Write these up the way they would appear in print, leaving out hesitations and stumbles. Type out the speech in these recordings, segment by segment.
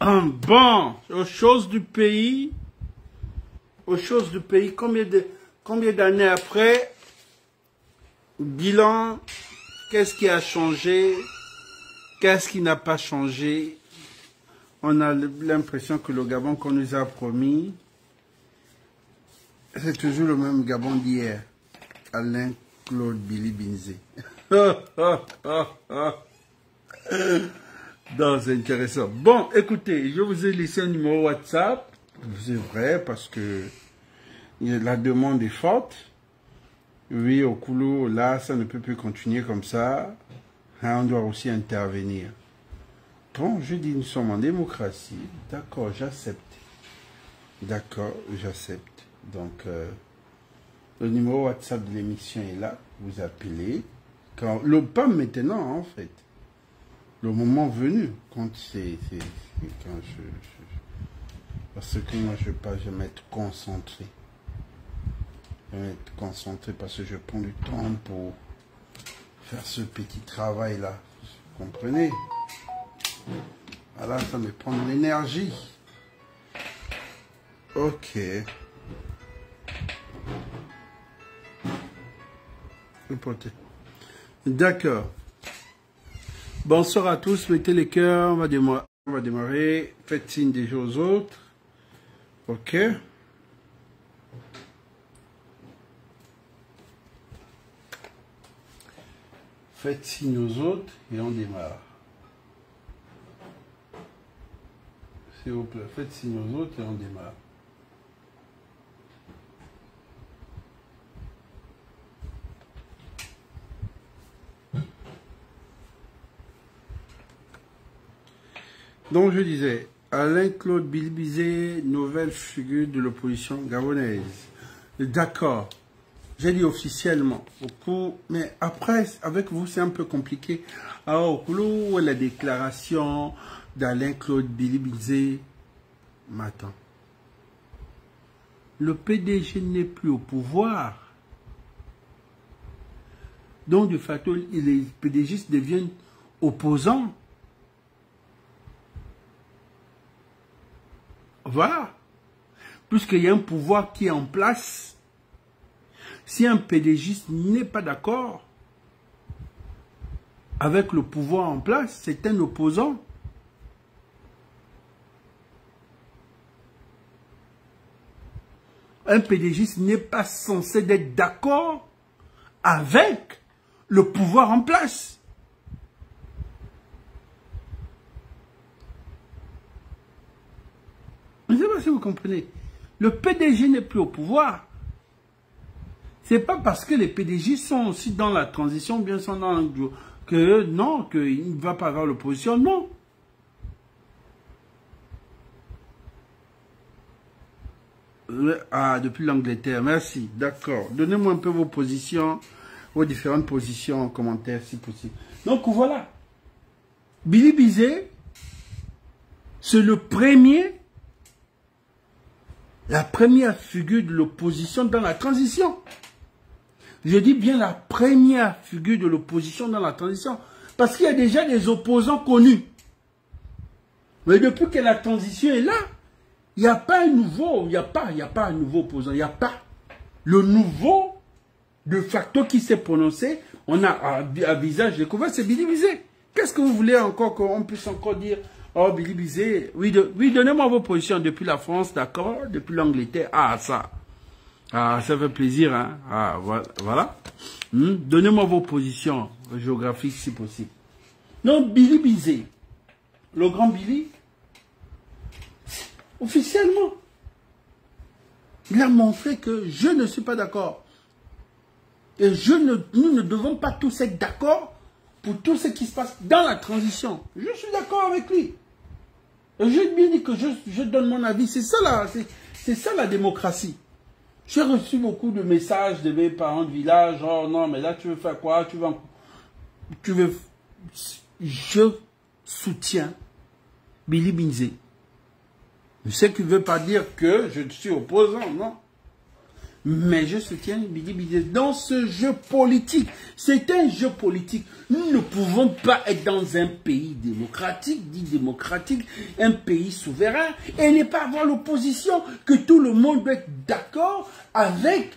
Bon, aux choses du pays, combien d'années après, bilan, qu'est-ce qui a changé, qu'est-ce qui n'a pas changé? On a l'impression que le Gabon qu'on nous a promis, c'est toujours le même Gabon d'hier. Alain Claude Billy Binzé. Non, c'est intéressant. Bon, écoutez, je vous ai laissé un numéro WhatsApp. C'est vrai, parce que la demande est forte. Oui, au Koulou, là, ça ne peut plus continuer comme ça. Hein, on doit aussi intervenir. Bon, je dis, nous sommes en démocratie. D'accord, j'accepte. D'accord, j'accepte. Donc, le numéro WhatsApp de l'émission est là. Vous appelez. Pas maintenant, en fait. Le moment venu, quand parce que moi, je vais m'être concentré. Je vais m'être concentré parce que je prends du temps pour faire ce petit travail-là. Vous comprenez? Voilà, ça me prend de l'énergie. Ok. D'accord. Bonsoir à tous, mettez les cœurs, on va démarrer. Faites signe déjà aux autres. Ok. Faites signe aux autres et on démarre. S'il vous plaît, faites signe aux autres et on démarre. Donc je disais, Alain Claude Billy Binzé, nouvelle figure de l'opposition gabonaise. D'accord, j'ai dit officiellement, mais après, avec vous, c'est un peu compliqué. Alors, au la déclaration d'Alain Claude Billy Binzé, m'attends. Le PDG n'est plus au pouvoir. Donc, de facto, les PDG deviennent opposants. Voilà. Puisqu'il y a un pouvoir qui est en place, si un PDGiste n'est pas d'accord avec le pouvoir en place, c'est un opposant. Un PDGiste n'est pas censé être d'accord avec le pouvoir en place. Je ne sais pas si vous comprenez. Le PDG n'est plus au pouvoir. Ce n'est pas parce que les PDG sont aussi dans la transition, bien sont dans que non, qu'il ne va pas avoir l'opposition, non. Ah, depuis l'Angleterre, merci, d'accord. Donnez-moi un peu vos positions, vos différentes positions en commentaire si possible. Donc voilà. Billy Binzé, c'est le premier. La première figure de l'opposition dans la transition. Je dis bien la première figure de l'opposition dans la transition. Parce qu'il y a déjà des opposants connus. Mais depuis que la transition est là, il n'y a pas un nouveau, il n'y a pas un nouveau opposant, il n'y a pas. Le nouveau, de facto, qui s'est prononcé, on a un visage découvert, c'est Billy Binzé. Qu'est-ce que vous voulez encore qu'on puisse encore dire? Oh, Billy Binzé, oui, donnez-moi vos positions depuis la France, d'accord, depuis l'Angleterre. Ah, ça. Ah, ça fait plaisir, hein. Ah, voilà. Donnez-moi vos positions géographiques, si possible. Donc, Billy Binzé, le grand Billy, officiellement, il a montré que je ne suis pas d'accord. Et nous ne devons pas tous être d'accord pour tout ce qui se passe dans la transition. Je suis d'accord avec lui. Et je bien dit que je donne mon avis. C'est ça la démocratie. J'ai reçu beaucoup de messages de mes parents de village. Oh non, mais là tu veux faire quoi? Je soutiens Billy Binzé. Ce qui ne veut pas dire que je suis opposant, non. Mais je soutiens Bidi Bidi dans ce jeu politique. C'est un jeu politique. Nous ne pouvons pas être dans un pays démocratique, dit démocratique, un pays souverain, et ne pas avoir l'opposition, que tout le monde doit être d'accord avec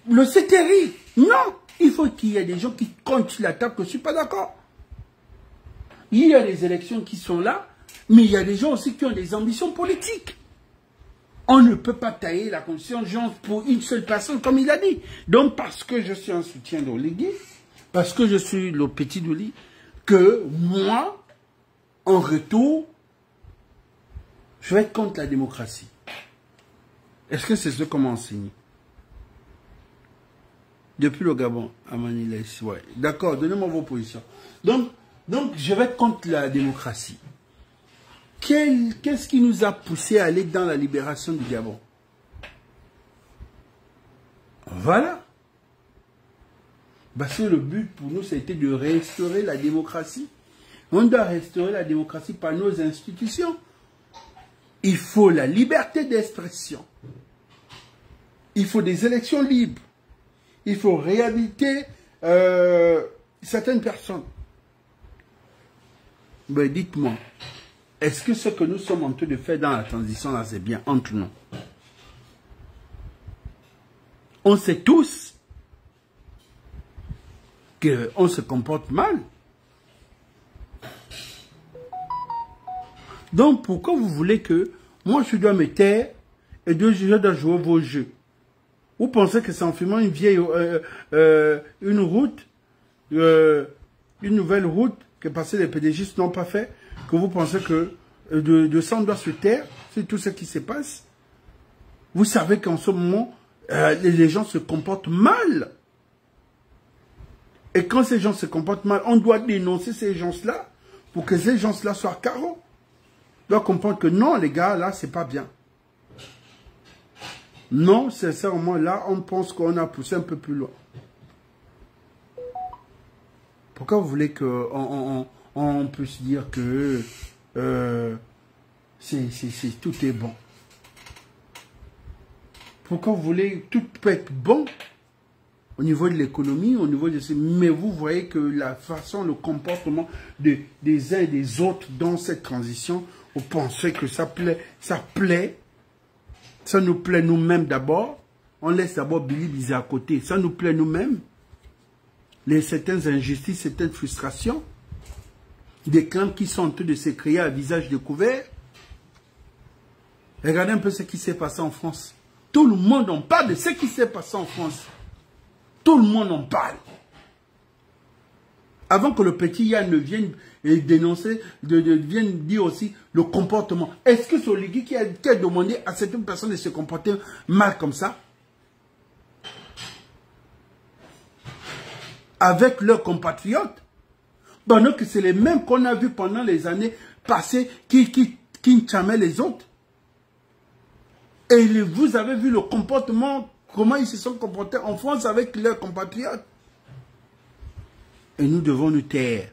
le CTRI. Non, il faut qu'il y ait des gens qui comptent la table que je ne suis pas d'accord. Il y a des élections qui sont là, mais il y a des gens aussi qui ont des ambitions politiques. On ne peut pas tailler la conscience pour une seule personne, comme il a dit. Donc, parce que je suis un soutien d'Oligui, parce que je suis le petit Douli, que moi, en retour, je vais être contre la démocratie. Est-ce que c'est ce qu'on m'a enseigné? Depuis le Gabon, à Manila, ouais. D'accord, donnez-moi vos positions. Donc, je vais être contre la démocratie. Qu'est-ce qui nous a poussé à aller dans la libération du Gabon? Voilà. Parce que le but pour nous, c'était de restaurer la démocratie. On doit restaurer la démocratie par nos institutions. Il faut la liberté d'expression. Il faut des élections libres. Il faut réhabiliter certaines personnes. Ben, dites-moi. Est-ce que ce que nous sommes en train de faire dans la transition, là, c'est bien entre nous? On sait tous qu'on se comporte mal. Donc, pourquoi vous voulez que moi, je dois me taire et je dois jouer vos jeux? Vous pensez que c'est en filmant une route, une nouvelle route que passer les pédégistes n'ont pas fait, que vous pensez que de ça on doit se taire, c'est tout ce qui se passe. Vous savez qu'en ce moment, les gens se comportent mal. Et quand ces gens se comportent mal, on doit dénoncer ces gens-là pour que ces gens-là soient carreaux. On doit comprendre que non, les gars, là, c'est pas bien. Non, sincèrement, là, on pense qu'on a poussé un peu plus loin. Pourquoi vous voulez qu'on puisse dire que tout est bon? Pourquoi vous voulez tout peut être bon au niveau de l'économie, au niveau de ces... Mais vous voyez que la façon, le comportement des uns et des autres dans cette transition, vous pensez que ça plaît, ça nous plaît nous-mêmes d'abord. On laisse d'abord Billy Bizet à côté. Ça nous plaît nous-mêmes. Certaines injustices, certaines frustrations. Des clans qui sont en train de se créer à visage découvert. Regardez un peu ce qui s'est passé en France. Tout le monde en parle de ce qui s'est passé en France. Tout le monde en parle. Avant que le petit Yann ne vienne dénoncer, vienne dire aussi le comportement. Est-ce que c'est Oligui qui a demandé à certaines personnes de se comporter mal comme ça? Avec leurs compatriotes? Pendant que c'est les mêmes qu'on a vus pendant les années passées qui chamaient les autres. Et vous avez vu le comportement, comment ils se sont comportés en France avec leurs compatriotes. Et nous devons nous taire.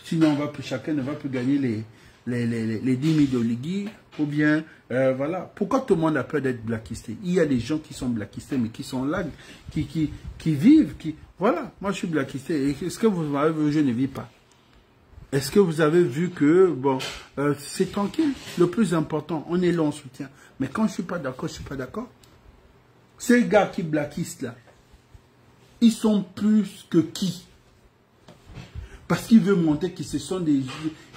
Sinon, chacun ne va plus gagner les 10 000 d'Oligui. Ou bien, voilà. Pourquoi tout le monde a peur d'être blacklisté? Il y a des gens qui sont blacklistés, mais qui sont là, qui vivent, Voilà, moi je suis blacklisté. Est-ce que vous avez vu, je ne vis pas? Est-ce que vous avez vu que, bon, c'est tranquille. Le plus important, on est là, on soutient. Mais quand je ne suis pas d'accord, je ne suis pas d'accord. Ces gars qui blacklistent là, ils sont plus que qui? Parce qu'ils veulent montrer qu'ils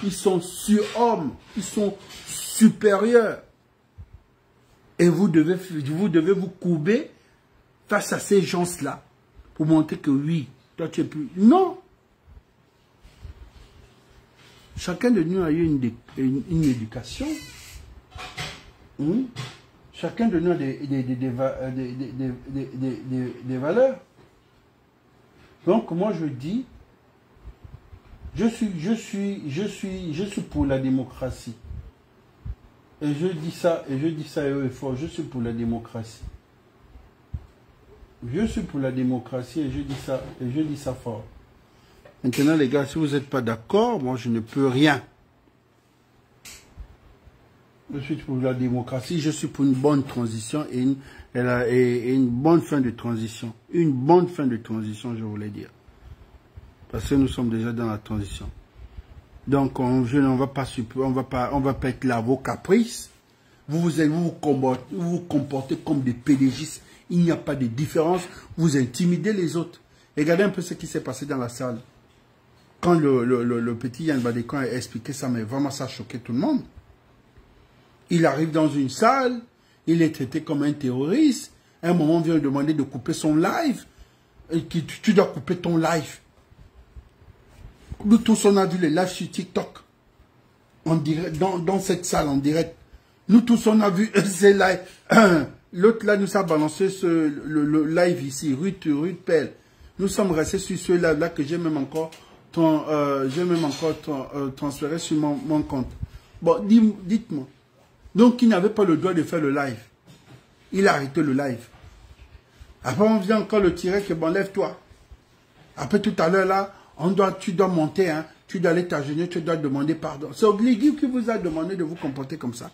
ils sont surhommes, ils sont supérieurs. Et vous devez vous courber face à ces gens-là pour montrer que oui, toi tu es plus... Non! Chacun de nous a eu une éducation. Chacun de nous a des valeurs. Donc moi je dis, je suis pour la démocratie. Et je dis ça haut et fort, je suis pour la démocratie. Je suis pour la démocratie et je dis ça fort. Maintenant les gars, si vous n'êtes pas d'accord, moi je ne peux rien. Je suis pour la démocratie, je suis pour une bonne transition et une bonne fin de transition. Une bonne fin de transition, je voulais dire. Parce que nous sommes déjà dans la transition. Donc, on va pas être là à vos caprices. Vous vous comportez comme des pédégistes. Il n'y a pas de différence. Vous intimidez les autres. Regardez un peu ce qui s'est passé dans la salle. Quand le petit Yann Badekon a expliqué ça, mais vraiment ça a choqué tout le monde. Il arrive dans une salle, il est traité comme un terroriste. À un moment, on vient lui demander de couper son live. Et tu dois couper ton live. Nous tous, on a vu les lives sur TikTok. En direct, dans cette salle, en direct. Nous tous, on a vu ces lives. L'autre là nous a balancé le live ici, rue de Pelle. Nous sommes restés sur ce live-là que j'ai même encore, transféré sur mon compte. Bon, dites-moi. Donc, il n'avait pas le droit de faire le live. Il a arrêté le live. Après, on vient encore le tirer que bon, lève-toi. Après, tout à l'heure, là, tu dois monter, hein. Tu dois aller t'agenouiller, tu dois demander pardon. C'est Obligi qui vous a demandé de vous comporter comme ça.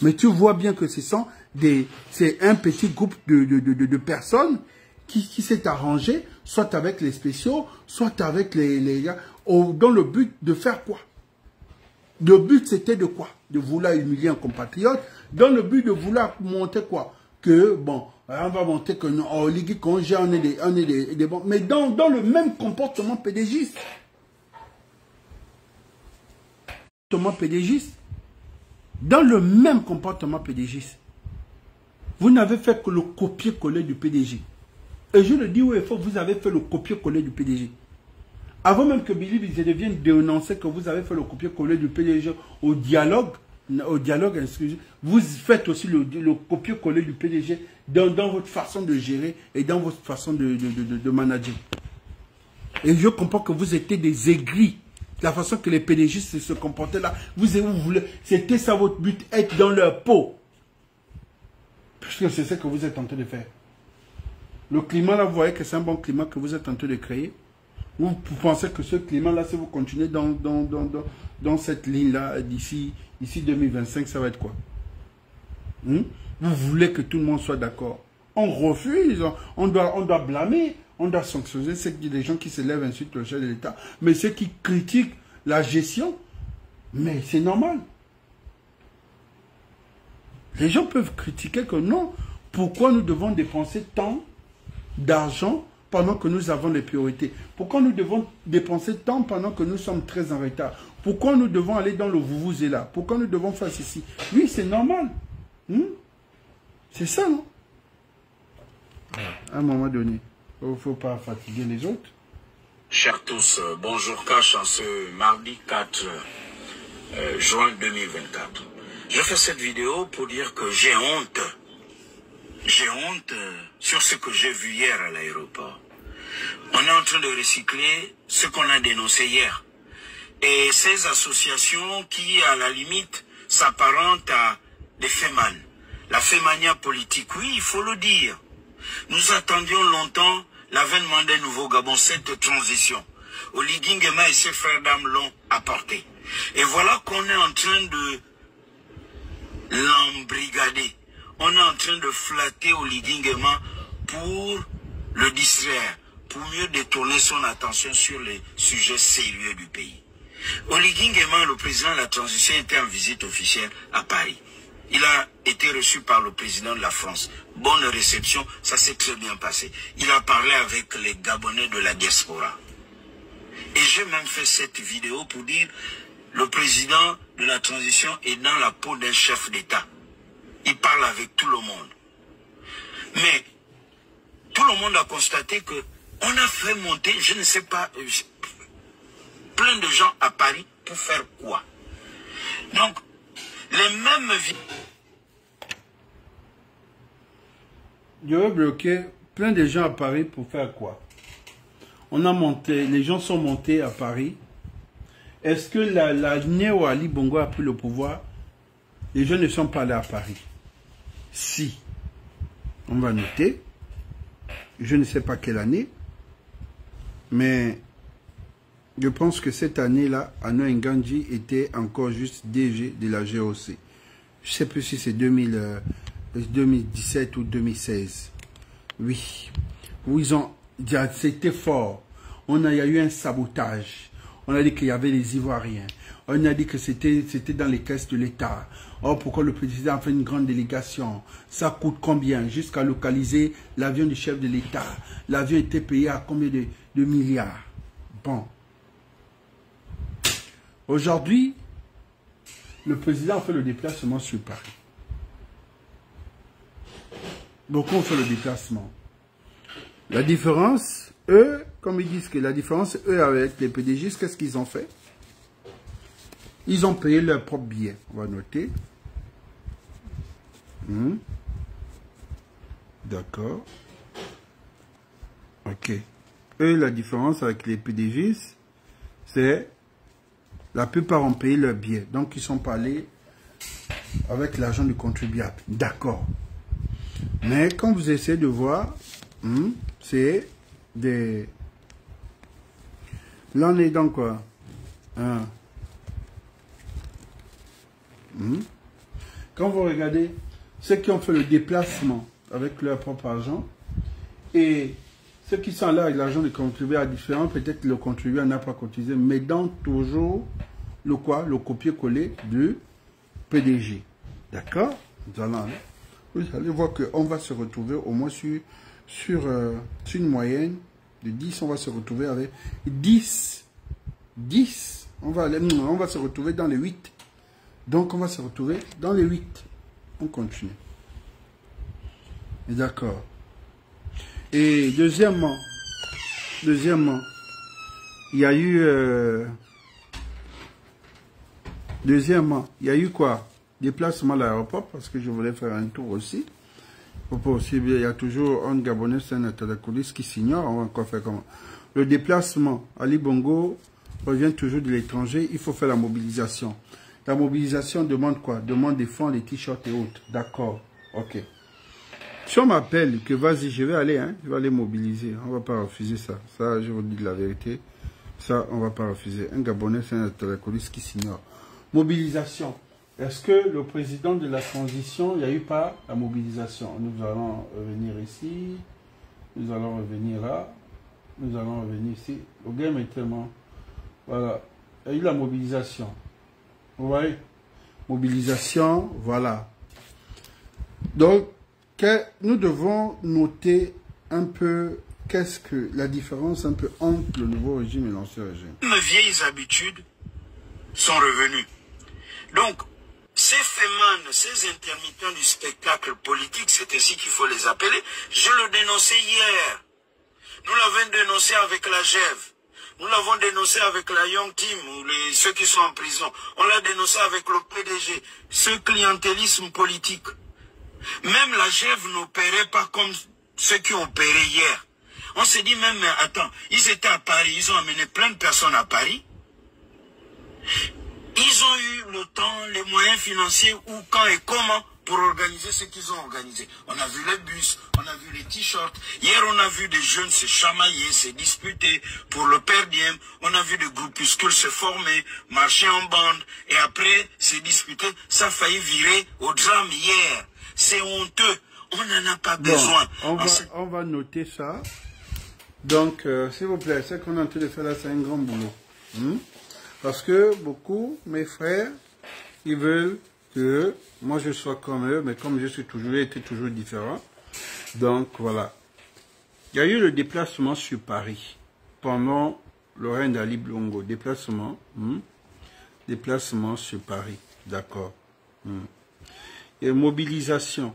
Mais tu vois bien que c'est un petit groupe de personnes qui s'est arrangé, soit avec les spéciaux, soit avec les gars, dans le but de faire quoi? Le but, c'était de quoi? De vouloir humilier un compatriote, dans le but de vouloir monter quoi? Que, bon, on va monter que nous, on est des bons, mais dans le même comportement pédégiste. Dans le même comportement pédégiste. Vous n'avez fait que le copier-coller du PDG. Et je le dis où il faut, vous avez fait le copier-coller du PDG. Avant même que Billy vienne dénoncer que vous avez fait le copier-coller du PDG au dialogue, excusez, vous faites aussi le copier-coller du PDG dans votre façon de gérer et dans votre façon de manager. Et je comprends que vous étiez des aigris. La façon que les PDG se comportaient là, vous voulez, c'était ça votre but, être dans leur peau. Puisque c'est ce que vous êtes en train de faire. Le climat là, vous voyez que c'est un bon climat que vous êtes en train de créer. Vous pensez que ce climat-là, si vous continuez dans cette ligne-là, d'ici 2025, ça va être quoi? Vous voulez que tout le monde soit d'accord. On refuse, on doit blâmer, on doit sanctionner les gens qui se lèvent insultent le chef de l'État. Mais ceux qui critiquent la gestion, mais c'est normal. Les gens peuvent critiquer que non, pourquoi nous devons dépenser tant d'argent pendant que nous avons les priorités? Pourquoi nous devons dépenser tant pendant que nous sommes très en retard? Pourquoi nous devons aller dans le vous-vous-et-là? Pourquoi nous devons faire ceci? Oui, c'est normal. C'est ça, non? À un moment donné, il ne faut pas fatiguer les autres. Chers tous, bonjour Cash en ce mardi 4 juin 2024. Je fais cette vidéo pour dire que j'ai honte. J'ai honte sur ce que j'ai vu hier à l'aéroport. On est en train de recycler ce qu'on a dénoncé hier. Et ces associations qui, à la limite, s'apparentent à des fémanes. La fémania politique, oui, il faut le dire. Nous attendions longtemps l'avènement d'un nouveau Gabon, cette transition. Oligui Nguema et ses frères d'âme l'ont apporté. Et voilà qu'on est en train de l'embrigader. On est en train de flatter Oligui Nguema pour le distraire, pour mieux détourner son attention sur les sujets sérieux du pays. Oligui Nguema, le président de la transition, était en visite officielle à Paris. Il a été reçu par le président de la France. Bonne réception, ça s'est très bien passé. Il a parlé avec les Gabonais de la diaspora. Et j'ai même fait cette vidéo pour dire le président de la transition est dans la peau d'un chef d'État. Il parle avec tout le monde. Mais tout le monde a constaté que on a fait monter, je ne sais pas, plein de gens à Paris pour faire quoi? Donc, les mêmes... Je vais bloquer plein de gens à Paris pour faire quoi? On a monté, les gens sont montés à Paris. Est-ce que l'année où Ali Bongo a pris le pouvoir, les gens ne sont pas allés à Paris? Si. On va noter. Je ne sais pas quelle année. Mais je pense que cette année-là, Ano Nganji était encore juste DG de la GOC. Je ne sais plus si c'est 2017 ou 2016. Oui. Où ils ont... C'était fort. Il y a eu un sabotage. On a dit qu'il y avait les Ivoiriens. On a dit que c'était dans les caisses de l'État. Oh, pourquoi le président a fait une grande délégation? Ça coûte combien? Jusqu'à localiser l'avion du chef de l'État. L'avion était payé à combien de milliards? Bon. Aujourd'hui, le président a fait le déplacement sur Paris. Beaucoup ont fait le déplacement. La différence, eux, comme ils disent que la différence, eux avec les PDG, qu'est-ce qu'ils ont fait? Ils ont payé leur propre billet. On va noter. D'accord. Ok. Eux, la différence avec les PDG, c'est la plupart ont payé leur billet. Donc, ils sont pas allés avec l'argent du contribuable. D'accord. Mais quand vous essayez de voir, c'est des... Là, on est dans quoi? Quand vous regardez ceux qui ont fait le déplacement avec leur propre argent et ceux qui sont là avec l'argent du contribuable différent, peut-être que le contribuable n'a pas cotisé, mais dans toujours le quoi? Le copier-coller du PDG. D'accord? Vous allez voir qu'on va se retrouver au moins sur une moyenne de 10, on va se retrouver avec 10. On va se retrouver dans les 8. Donc, on va se retrouver dans les 8. On continue. D'accord. Et deuxièmement, il y a eu quoi? Déplacement à l'aéroport, parce que je voulais faire un tour aussi. Il y a toujours un Gabonais, c'est un Atalakolis qui s'ignore. On va encore faire comment? Le déplacement, Ali Bongo revient toujours de l'étranger. Il faut faire la mobilisation. La mobilisation demande quoi? Demande des fonds, des t-shirts et autres. D'accord. Ok. Si on m'appelle que vas-y, je vais aller, je vais aller mobiliser. On ne va pas refuser ça. Ça, je vous dis la vérité. Ça, on ne va pas refuser. Un Gabonais, c'est un Atalakolis qui s'ignore. Mobilisation. Est-ce que le président de la transition, il n'y a eu pas la mobilisation? Nous allons revenir ici. Nous allons revenir là. Nous allons revenir ici. Le game est tellement... Voilà. Il y a eu la mobilisation. Vous voyez? Mobilisation, voilà. Donc, nous devons noter un peu qu'est-ce que la différence un peu entre le nouveau régime et l'ancien régime. Mes vieilles habitudes sont revenues. Donc, ces fémanes, ces intermittents du spectacle politique, c'est ainsi qu'il faut les appeler, je le dénonçais hier. Nous l'avons dénoncé avec la GEV. Nous l'avons dénoncé avec la Young Team, ou ceux qui sont en prison. On l'a dénoncé avec le PDG. Ce clientélisme politique. Même la GEV n'opérait pas comme ceux qui opéraient hier. On s'est dit même, mais attends, ils étaient à Paris, ils ont amené plein de personnes à Paris. Ils ont eu le temps, les moyens financiers, où, quand et comment, pour organiser ce qu'ils ont organisé. On a vu les bus, on a vu les t-shirts. Hier, on a vu des jeunes se chamailler, se disputer pour le per diem. On a vu des groupuscules se former, marcher en bande, et après se disputer. Ça a failli virer au drame hier. C'est honteux. On n'en a pas besoin. On va noter ça. Donc, s'il vous plaît, ce qu'on est en train de faire là, c'est un grand boulot. Parce que beaucoup, mes frères, ils veulent que moi je sois comme eux, mais comme je suis toujours, été toujours différent. Donc voilà. Il y a eu le déplacement sur Paris pendant le règne d'Ali Bongo. Déplacement. Déplacement sur Paris. D'accord. Et mobilisation.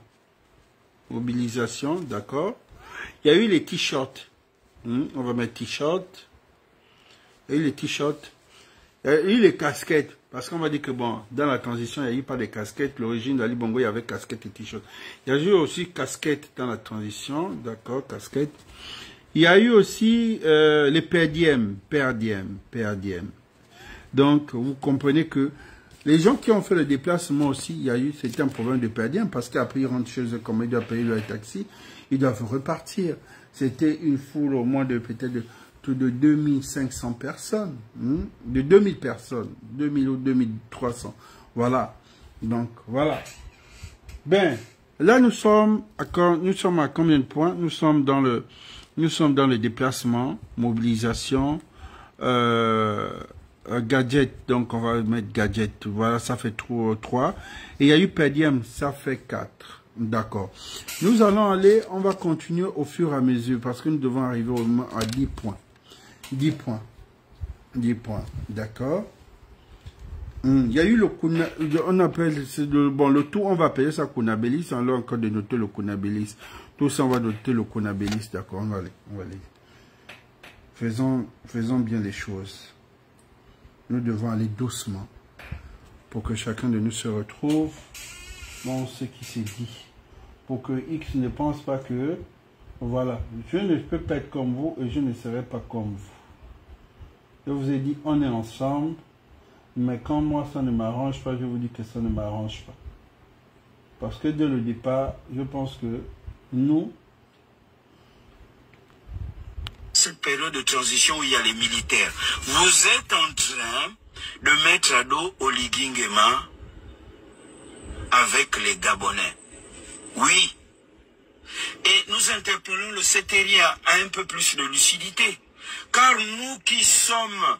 Mobilisation, d'accord. Il y a eu les t-shirts. On va mettre t-shirts. Il y a eu les t-shirts. Il y a eu les casquettes. Parce qu'on va dire que bon, dans la transition, il n'y a eu pas de casquettes. L'origine d'Ali Bongo, il y avait casquettes et t-shirts. Il y a eu aussi casquettes dans la transition. D'accord, casquettes. Il y a eu aussi les per diem. Donc, vous comprenez que les gens qui ont fait le déplacement aussi, il y a eu, c'était un problème de per diem. Parce qu'après, ils rentrent chez eux, comme ils doivent payer leur taxi, ils doivent repartir. C'était une foule au moins de peut-être de 2500 personnes, de 2000 personnes, 2000 ou 2300. Voilà. Donc, voilà. Ben, là nous sommes à combien de points? Nous sommes dans le déplacement, mobilisation, gadget, donc on va mettre gadget, voilà, ça fait 3. Et il y a eu per diem, ça fait 4. D'accord. Nous allons aller, on va continuer au fur et à mesure, parce que nous devons arriver au moins à 10 points. 10 points. 10 points, d'accord. Il y a eu le on appelle, le tout, on va appeler ça Kunabilis, on a encore de noter le Kunabilis. Tout ça, on va noter le Kunabilis, d'accord, on va aller. Faisons bien les choses. Nous devons aller doucement pour que chacun de nous se retrouve dans ce qui s'est dit. Pour que X ne pense pas que, voilà, je ne peux pas être comme vous et je ne serai pas comme vous. Je vous ai dit, on est ensemble, mais quand moi ça ne m'arrange pas, je vous dis que ça ne m'arrange pas. Parce que dès le départ, je pense que nous... Cette période de transition où il y a les militaires, vous êtes en train de mettre à dos Oligui Nguema avec les Gabonais. Oui. Et nous interpellons le CTRI à un peu plus de lucidité. Car nous qui sommes,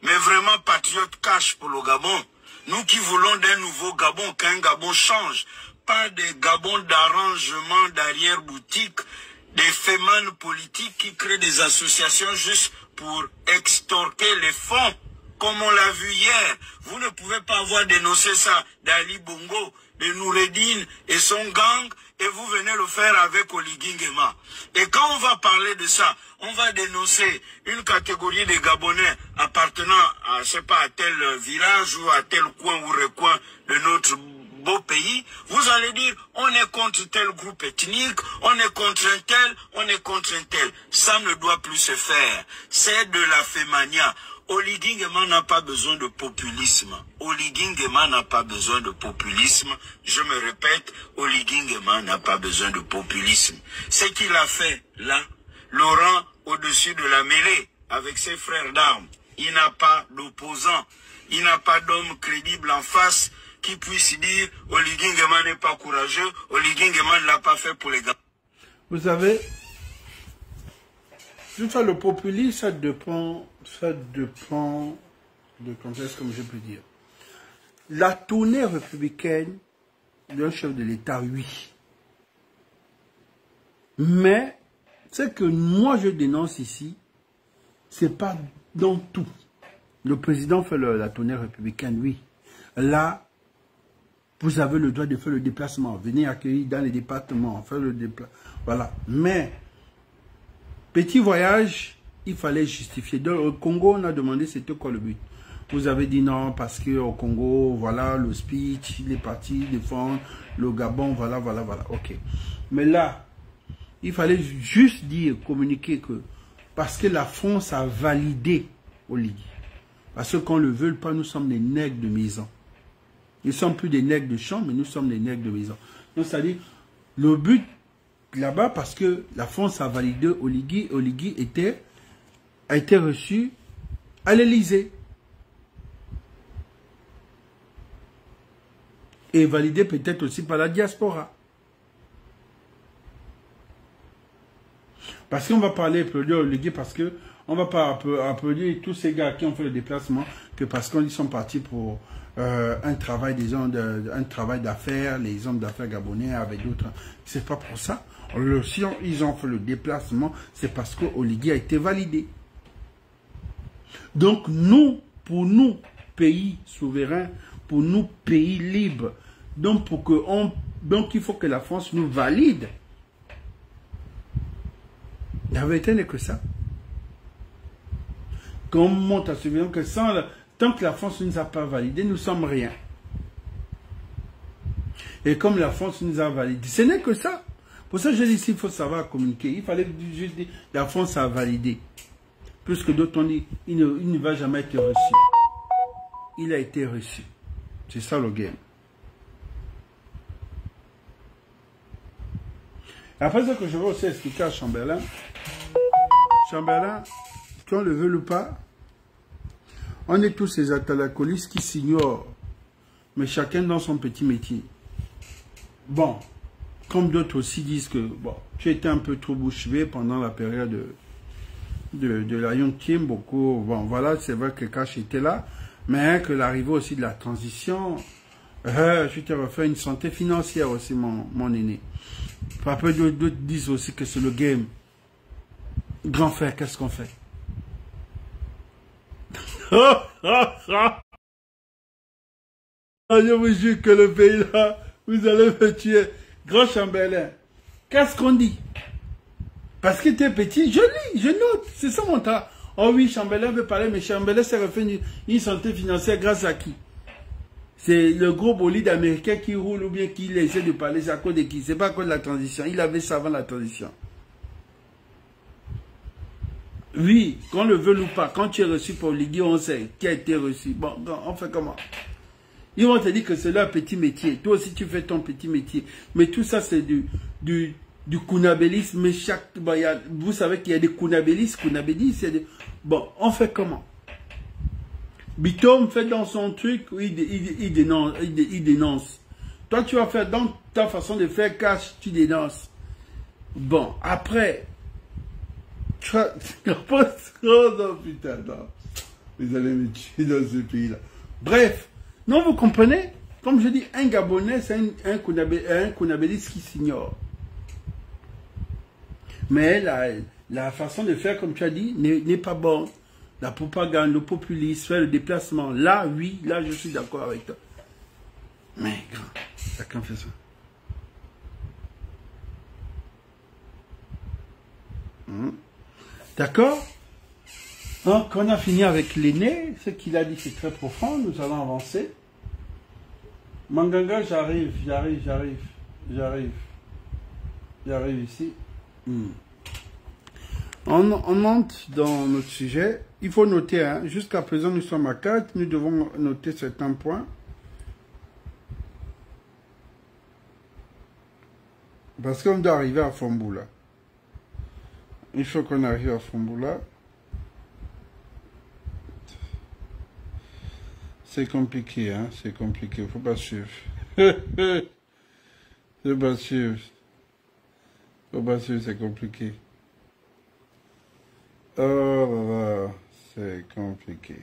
mais vraiment patriotes cash pour le Gabon, nous qui voulons d'un nouveau Gabon, qu'un Gabon change, pas des Gabons d'arrangement d'arrière-boutique, des fémanes politiques qui créent des associations juste pour extorquer les fonds, comme on l'a vu hier. Vous ne pouvez pas avoir dénoncé ça d'Ali Bongo, de Noureddine et son gang, et vous venez le faire avec Oligui Nguema. Et quand on va parler de ça, on va dénoncer une catégorie de Gabonais appartenant à, je sais pas, à tel village ou à tel coin ou recoin de notre beau pays, vous allez dire, on est contre tel groupe ethnique, on est contre un tel, on est contre un tel. Ça ne doit plus se faire. C'est de la fémania. Oligui Nguema n'a pas besoin de populisme. Oligui Nguema n'a pas besoin de populisme. Je me répète, Oligui Nguema n'a pas besoin de populisme. Ce qu'il a fait là, le rend au-dessus de la mêlée avec ses frères d'armes. Il n'a pas d'opposant. Il n'a pas d'homme crédible en face qui puisse dire Oligui Nguema n'est pas courageux, Oligui Nguema ne l'a pas fait pour les gars. Vous savez, le populisme, ça dépend de contexte, comme je peux dire. La tournée républicaine d'un chef de l'État, oui. Mais ce que moi je dénonce ici, c'est pas dans tout. Le président fait la tournée républicaine, oui. Là, vous avez le droit de faire le déplacement, venir accueillir dans les départements, faire le déplacement. Voilà. Mais, petit voyage, il fallait justifier. Dans le Congo, on a demandé c'était quoi le but. Vous avez dit non, parce qu'au Congo, voilà, le speech, il est parti défendre le Gabon, voilà. Ok. Mais là, il fallait juste dire, communiquer que, parce que la France a validé Oligui. Parce que qu'on ne le veut pas, nous sommes des nègres de maison. Nous ne sommes plus des nègres de champ, mais nous sommes des nègres de maison. Donc, c'est-à-dire, le but là-bas, parce que la France a validé Oligui, Oligui a été reçu à l'Élysée. Et validé peut-être aussi par la diaspora. Parce qu'on va parler applaudir Oligui, parce que on va pas applaudir tous ces gars qui ont fait le déplacement, que parce qu'ils sont partis pour un travail d'affaires, les hommes d'affaires gabonais avec d'autres. C'est pas pour ça. Si ils ont fait le déplacement, c'est parce que Oligui a été validé. Donc nous, pour nous, pays souverains, pour nous, pays libres, donc il faut que la France nous valide. La vérité n'est que ça. Qu'on monte à souvenir que tant que la France ne nous a pas validé, nous ne sommes rien. Et comme la France nous a validé, ce n'est que ça. Pour ça, je dis qu'il faut savoir communiquer. Il fallait juste dire la France a validé. Plus que d'autres ont dit, il ne va jamais être reçu. Il a été reçu. C'est ça le game. Après ce que je vais aussi expliquer à Chamberlain, qu'on le veut ou pas, on est tous ces atalacolistes qui s'ignorent, mais chacun dans son petit métier. bon, comme d'autres aussi disent que bon, tu étais un peu trop bouche bée pendant la période de la Young Team, beaucoup, bon voilà, c'est vrai que Cash était là, mais que l'arrivée aussi de la transition, je te refais une santé financière aussi, mon aîné. Après, d'autres disent aussi que c'est le game. Grand frère, qu'est-ce qu'on fait? Je vous jure que le pays là, vous allez me tuer. Grand chambellan, qu'est-ce qu'on dit? Parce qu'il était petit, je lis, je note, c'est ça mon tas. Oh oui, Chambellan veut parler, mais Chambellan s'est refait une santé financière grâce à qui? C'est le gros bolide américain qui roule ou bien qui essaie de parler, c'est à cause de qui? C'est pas à cause de la transition, il avait ça avant la transition. Oui, qu'on le veut ou pas, quand tu es reçu pour Ligue, on sait qui a été reçu. Bon, on fait comment? Ils vont te dire que c'est leur petit métier. Toi aussi, tu fais ton petit métier. Mais tout ça, c'est du kunabélisme. Mais bon, vous savez qu'il y a des kunabélistes. Bon, on fait comment? Bitom fait dans son truc, il dénonce. Toi, tu vas faire dans ta façon de faire Cash, tu dénonces. Bon, après... Oh non, putain, non. Vous allez me tuer dans ce pays-là. Bref, non, vous comprenez? Comme je dis, un Gabonais, c'est un kunabéliste qui s'ignore. Mais la façon de faire, comme tu as dit, n'est pas bonne. La propagande, le populisme, faire le déplacement. Là, oui, là, je suis d'accord avec toi. Mais, grand, chacun fait ça. D'accord? Donc, on a fini avec l'aîné. Ce qu'il a dit, c'est très profond. Nous allons avancer. Manganga, j'arrive ici. On monte dans notre sujet. Il faut noter, hein, jusqu'à présent, nous sommes à 4. Nous devons noter certains points. Parce qu'on doit arriver à Fomboula. Il faut qu'on arrive à Fomboula. C'est compliqué, hein, c'est compliqué. Faut pas suivre. Faut pas suivre. Faut pas suivre, c'est compliqué. Oh là là, c'est compliqué.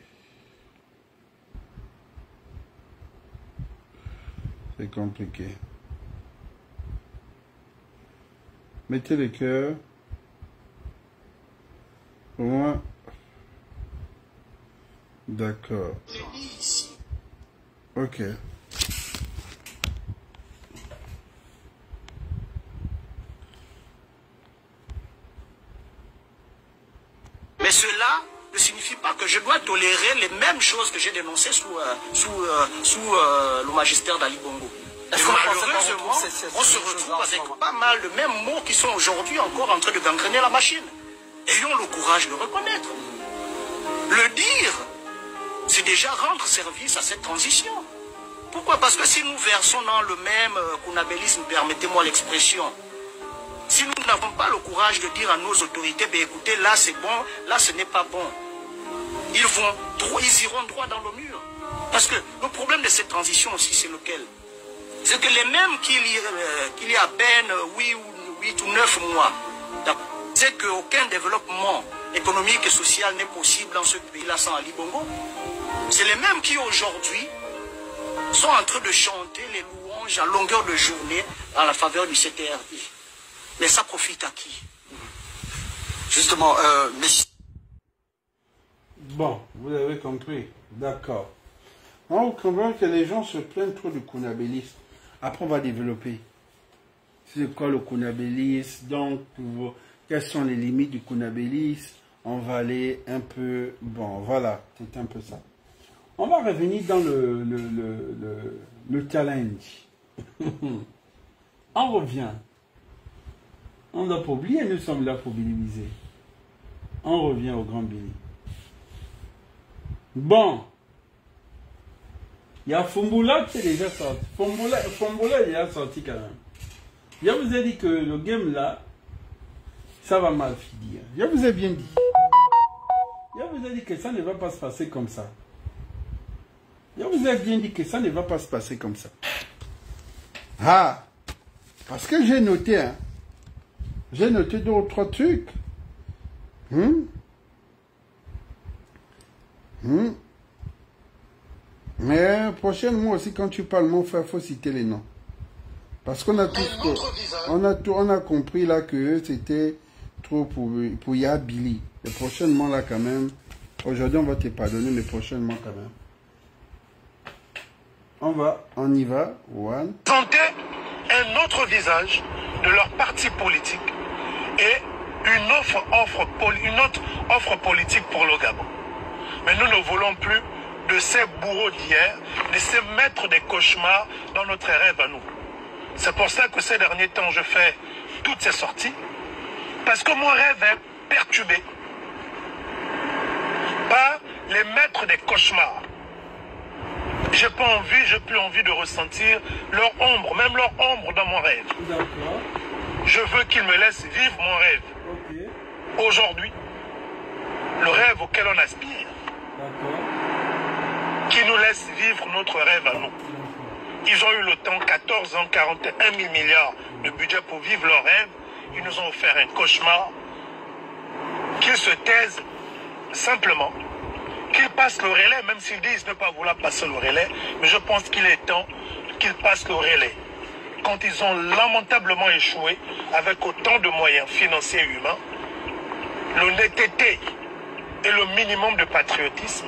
C'est compliqué. Mettez les cœurs. Pour moi. D'accord. Ok. Mais cela ne signifie pas que je dois tolérer les mêmes choses que j'ai dénoncées sous le magistère d'Ali Bongo. Malheureusement, on se retrouve avec pas mal de mêmes mots qui sont aujourd'hui encore en train de gangréner la machine. Ayons le courage de reconnaître. Le dire, c'est déjà rendre service à cette transition. Pourquoi? Parce que si nous versons dans le même kunabélisme, permettez-moi l'expression, si nous n'avons pas le courage de dire à nos autorités, ben écoutez, là c'est bon, là ce n'est pas bon, ils iront droit dans le mur. Parce que le problème de cette transition aussi, c'est lequel? C'est que les mêmes qu'il y a à peine 8 ou 9 mois, c'est qu'aucun développement économique et social n'est possible dans ce pays-là sans Ali Bongo. C'est les mêmes qui aujourd'hui sont en train de chanter les louanges à longueur de journée à la faveur du CTRI. Mais ça profite à qui? Justement, Bon, vous avez compris. D'accord. On comprend que les gens se plaignent trop du kunabélisme. Après, on va développer. C'est quoi le kunabélisme? Donc, quelles sont les limites du kunabélisme? On va aller un peu... Bon, voilà, c'est un peu ça. On va revenir dans le challenge. On revient. On n'a pas oublié, nous sommes là pour minimiser. On revient au Grand Béni. Bon. Il y a Fomboula qui est déjà sorti. Fomboula est déjà sorti quand même. Je vous ai dit que le game là, ça va mal finir. Je vous ai bien dit. Je vous ai dit que ça ne va pas se passer comme ça. Je vous ai bien dit que ça ne va pas se passer comme ça. Ah! Parce que j'ai noté, hein. J'ai noté 2 ou 3 trucs. Mais prochainement aussi, quand tu parles, mon frère, il faut citer les noms. Parce qu'on a on a compris là que c'était trop pour Billy. Et prochainement là quand même, aujourd'hui on va te pardonner, mais prochainement quand même. On y va. One. Présenter un autre visage de leur parti politique et une autre offre politique pour le Gabon. Mais nous ne voulons plus de ces bourreaux d'hier, de ces maîtres des cauchemars dans notre rêve à nous. C'est pour ça que ces derniers temps, je fais toutes ces sorties, parce que mon rêve est perturbé par les maîtres des cauchemars. J'ai plus envie de ressentir leur ombre, même leur ombre dans mon rêve. D'accord. Je veux qu'ils me laissent vivre mon rêve. Ok. Aujourd'hui, le rêve auquel on aspire. D'accord. Qui nous laisse vivre notre rêve à nous. Ils ont eu le temps, 14 ans, 41 000 milliards de budget pour vivre leur rêve. Ils nous ont offert un cauchemar. Qu'ils se taisent simplement. Qu'ils passent le relais, même s'ils disent ne pas vouloir passer le relais. Mais je pense qu'il est temps qu'ils passent le relais. Quand ils ont lamentablement échoué avec autant de moyens financiers et humains, l'honnêteté et le minimum de patriotisme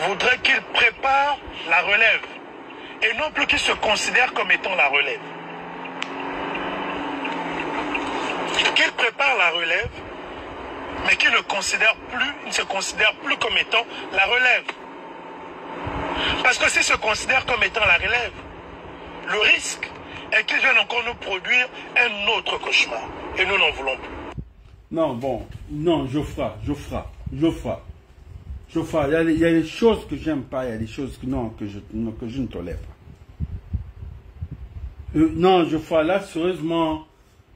voudrait qu'ils préparent la relève et non plus qu'ils se considèrent comme étant la relève. Qu'ils préparent la relève, mais qu'ils ne se considèrent plus comme étant la relève. Parce que s'ils se considèrent comme étant la relève, le risque est qu'ils viennent encore nous produire un autre cauchemar. Et nous n'en voulons plus. Non, bon, non, Geoffroy, il y a des choses que j'aime pas, il y a des choses que je ne tolère pas. Non, Geoffroy, là, sérieusement,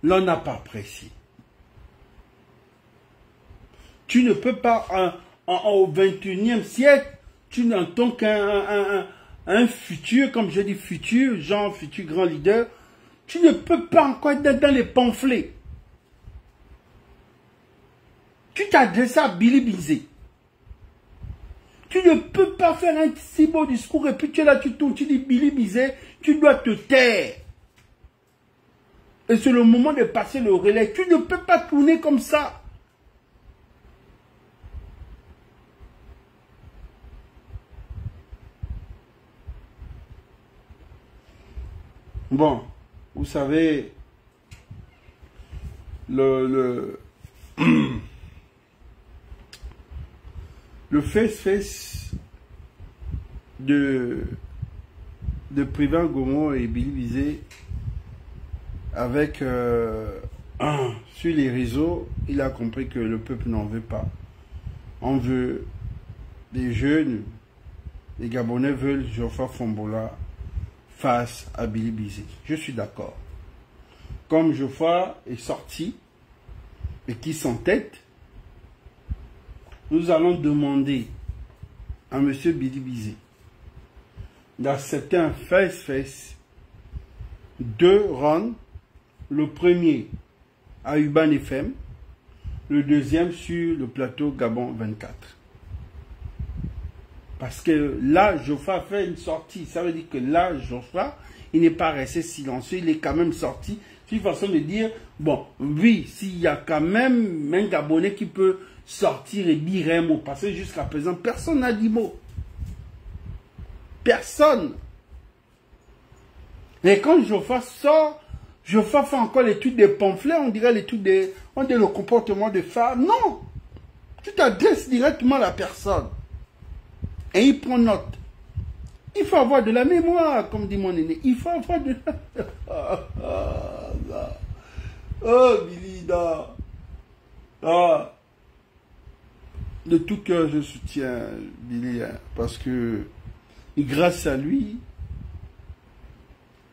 là, on n'a pas apprécié. Tu ne peux pas, au 21e siècle, tu n'entends qu'un futur, comme je dis futur, genre futur grand leader, tu ne peux pas encore être dans les pamphlets. Tu t'adresses à Billy Bizet. Tu ne peux pas faire un si beau discours et puis tu es là, tu tournes, tu dis Billy Bizet, tu dois te taire. Et c'est le moment de passer le relais. Tu ne peux pas tourner comme ça. Bon, vous savez, le face-face de Privan Gomo et Billy Bizet avec sur les réseaux, il a compris que le peuple n'en veut pas. On veut des jeunes, les Gabonais veulent Geoffroy Fombola face à Billy Bizet. Je suis d'accord. Comme Geoffroy est sorti et qui s'entête, nous allons demander à M. Billy Bizet d'accepter un face-face 2 rounds, le premier à Urban FM, le deuxième sur le plateau Gabon 24. Parce que là, Geoffroy fait une sortie. Ça veut dire que là, Geoffroy, il n'est pas resté silencieux, il est quand même sorti. C'est une façon de dire, bon, oui, s'il y a quand même un Gabonais qui peut sortir et dire un mot, parce que jusqu'à présent, personne n'a dit mot. Personne. Et quand Geoffroy sort, Geoffroy fait encore l'étude des pamphlets, on dirait l'étude des... On dirait le comportement des femmes. Non. Tu t'adresses directement à la personne. Et il prend note. Il faut avoir de la mémoire, comme dit mon aîné. Il faut avoir de la... Oh, Billy, ah. De tout cœur, je soutiens Billy, hein, parce que grâce à lui,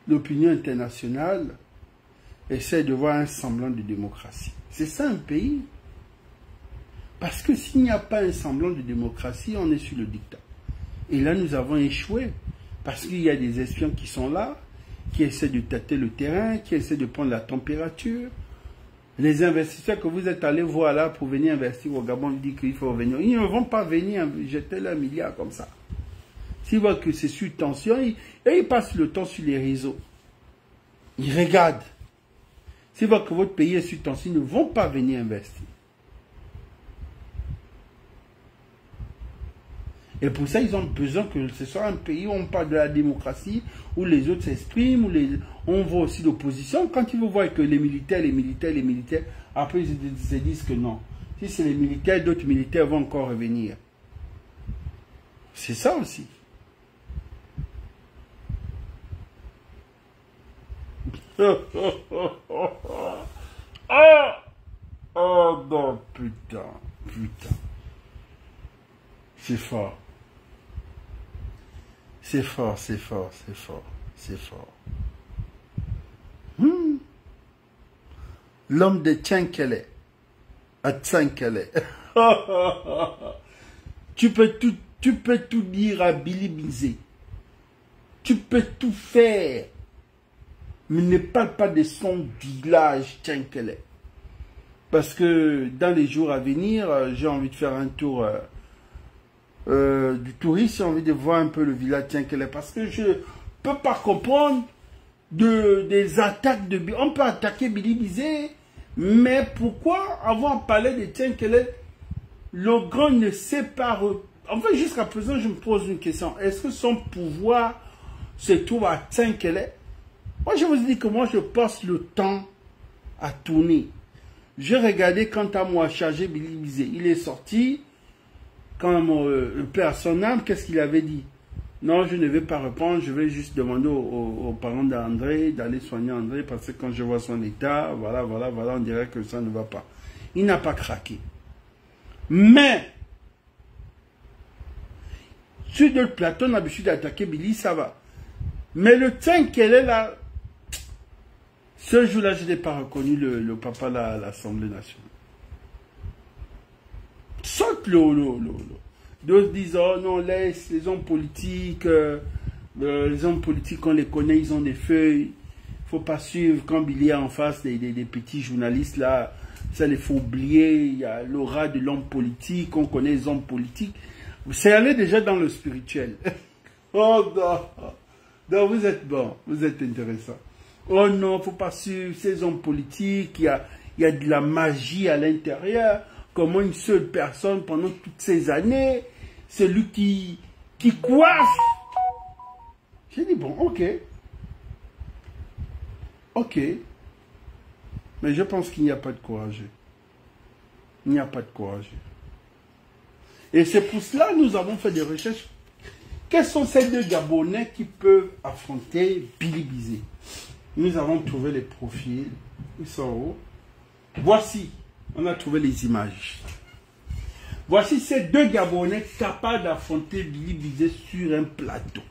l'opinion internationale essaie de voir un semblant de démocratie. C'est ça un pays. Parce que s'il n'y a pas un semblant de démocratie, on est sur le dictat. Et là, nous avons échoué. Parce qu'il y a des espions qui sont là. qui essaie de tâter le terrain, qui essaie de prendre la température. Les investisseurs que vous êtes allés voir là pour venir investir au Gabon disent qu'il faut revenir. Ils ne vont pas venir jeter leurs milliards comme ça. S'ils voient que c'est sur tension, ils passent le temps sur les réseaux. Ils regardent. S'ils voient que votre pays est sur tension, ils ne vont pas venir investir. Et pour ça, ils ont besoin que ce soit un pays où on parle de la démocratie, où les autres s'expriment, où on voit aussi l'opposition. Quand ils vont voir que les militaires, après ils se disent que non. Si c'est les militaires, d'autres militaires vont encore revenir. C'est ça aussi. Oh non, putain. C'est fort. C'est fort. L'homme de Tchankele. À Tchankele. Tu peux tout dire à Billy Bizet. Tu peux tout faire. Mais ne parle pas de son village Tchankele. Parce que dans les jours à venir, j'ai envie de faire un tour du tourisme, j'ai envie de voir un peu le village Tchankele. Parce que je ne peux pas comprendre des attaques de... On peut attaquer Billy Bizet, mais pourquoi avoir parlé de Tchankele, le grand ne sait pas... En fait, jusqu'à présent, je me pose une question. Est-ce que son pouvoir se trouve à Tchankele? Moi, je vous dis que moi, je passe le temps à tourner. J'ai regardé quant à moi, chargé Billy Bizet. Il est sorti, quand le père son âme, qu'est-ce qu'il avait dit? Non, je ne vais pas répondre, je vais juste demander aux parents d'André d'aller soigner André, parce que quand je vois son état, voilà, on dirait que ça ne va pas. Il n'a pas craqué. Mais, sur d'autres plateaux, on a l'habitude d'attaquer Billy, ça va. Mais le temps qu'elle est là, ce jour-là, je n'ai pas reconnu le papa à l'Assemblée nationale. Saute D'autres disent, oh non, laisse les hommes politiques, on les connaît, ils ont des feuilles. Il ne faut pas suivre quand Billy est en face des petits journalistes là. Ça, il faut oublier, il y a l'aura de l'homme politique, on connaît les hommes politiques. C'est aller déjà dans le spirituel. Oh non, non, vous êtes bon, vous êtes intéressant. Oh non, il ne faut pas suivre ces hommes politiques, il y a de la magie à l'intérieur. Comment une seule personne, pendant toutes ces années, c'est lui qui coiffe. J'ai dit, bon, ok. Ok. Mais je pense qu'il n'y a pas de courageux. Il n'y a pas de courageux. Et c'est pour cela que nous avons fait des recherches. Quels sont ces deux Gabonais qui peuvent affronter Billy Bizet? Nous avons trouvé les profils. Ils sont où? Voici. On a trouvé les images. Voici ces deux Gabonais capables d'affronter Billy Bizet sur un plateau.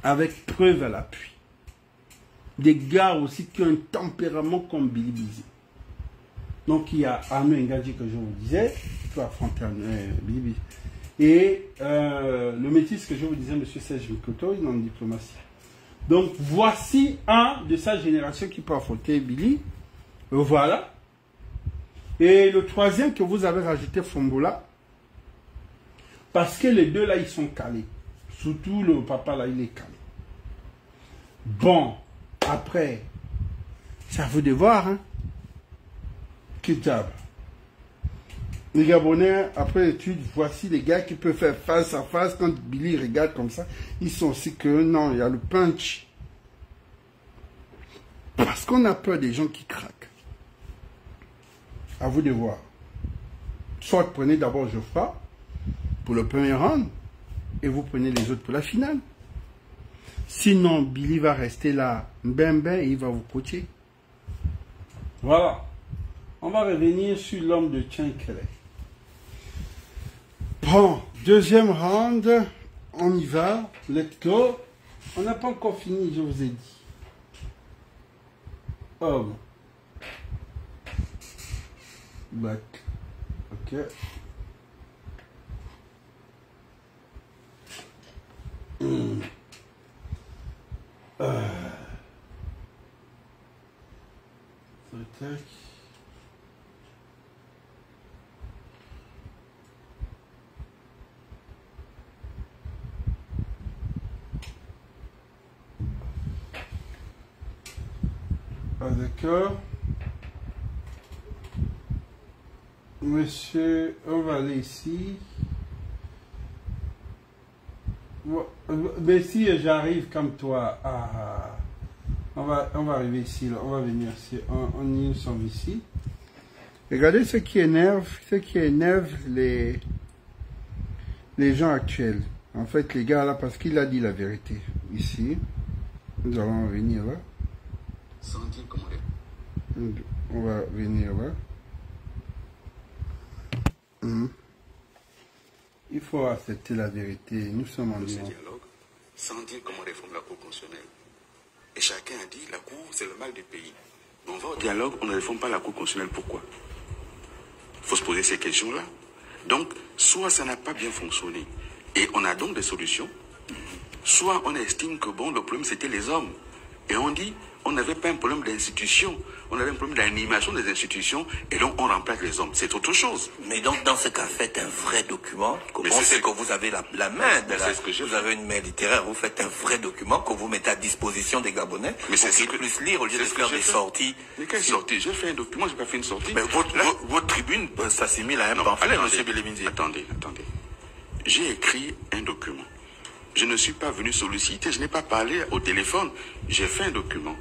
Avec preuve à l'appui. Des gars aussi qui ont un tempérament comme Billy Bizet. Donc il y a Arnaud Ngadji que je vous disais, qui peut affronter Billy Bizet. Et le métis que je vous disais, M. Serge Mikoto, il est en diplomatie. Donc voici un de sa génération qui peut affronter Billy. Voilà. Et le troisième que vous avez rajouté, Fombola. Parce que les deux là, ils sont calés. Surtout le papa là, il est calé. Bon, après, c'est à vous de voir, hein. Kitab. Les Gabonais, après l'étude, voici les gars qui peuvent faire face à face. Quand Billy regarde comme ça, ils sont aussi que non, il y a le punch. Parce qu'on a peur des gens qui craquent. À vous de voir. Soit prenez d'abord Geoffroy pour le premier round et vous prenez les autres pour la finale. Sinon, Billy va rester là, et il va vous coacher. Voilà. On va revenir sur l'homme de Tchankele. Bon, deuxième round, on y va, let's go. On n'a pas encore fini, je vous ai dit. Oh. Back. Ok. Tac. Ah, d'accord. Monsieur, on va aller ici. Mais si j'arrive comme toi, on va arriver ici, là. On va venir ici. Nous sommes ici. Regardez ce qui énerve les gens actuels. En fait, les gars là, parce qu'il a dit la vérité. Ici, nous allons venir là. On va venir là. Il faut accepter la vérité. Nous sommes en dialogue. Sans dire comment réformer la Cour constitutionnelle. Et chacun a dit la Cour, c'est le mal du pays. On va au dialogue, on ne réforme pas la Cour constitutionnelle. Pourquoi? Il faut se poser ces questions-là. Donc, soit ça n'a pas bien fonctionné, et on a donc des solutions, soit on estime que bon, le problème c'était les hommes. Et on dit, on n'avait pas un problème d'institution, on avait un problème d'animation des institutions, et donc on remplace les hommes. C'est autre chose. Mais donc, dans ce cas, faites un vrai document. On sait que vous avez la main de la... Vous avez une main littéraire, vous faites un vrai document que vous mettez à disposition des Gabonais pour qu'ils puissent lire au lieu de faire des sorties. Mais quelle sortie? J'ai fait un document, j'ai pas fait une sortie. Mais votre tribune s'assimile à un pamphlet, monsieur Béléminzi. Attendez. J'ai écrit un document. Je ne suis pas venu solliciter, je n'ai pas parlé au téléphone. J'ai fait un document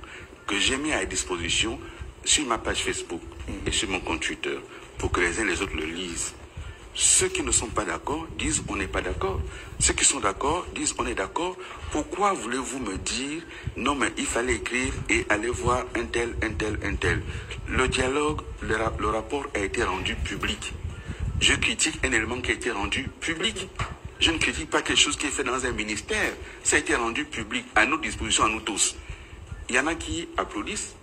que j'ai mis à disposition sur ma page Facebook et sur mon compte Twitter pour que les uns et les autres le lisent. Ceux qui ne sont pas d'accord disent on n'est pas d'accord. Ceux qui sont d'accord disent on est d'accord. Pourquoi voulez-vous me dire non mais il fallait écrire et aller voir un tel. Le dialogue, le rapport a été rendu public. Je critique un élément qui a été rendu public. Je ne critique pas quelque chose qui est fait dans un ministère. Ça a été rendu public, à notre disposition, à nous tous. Il y en a qui applaudissent.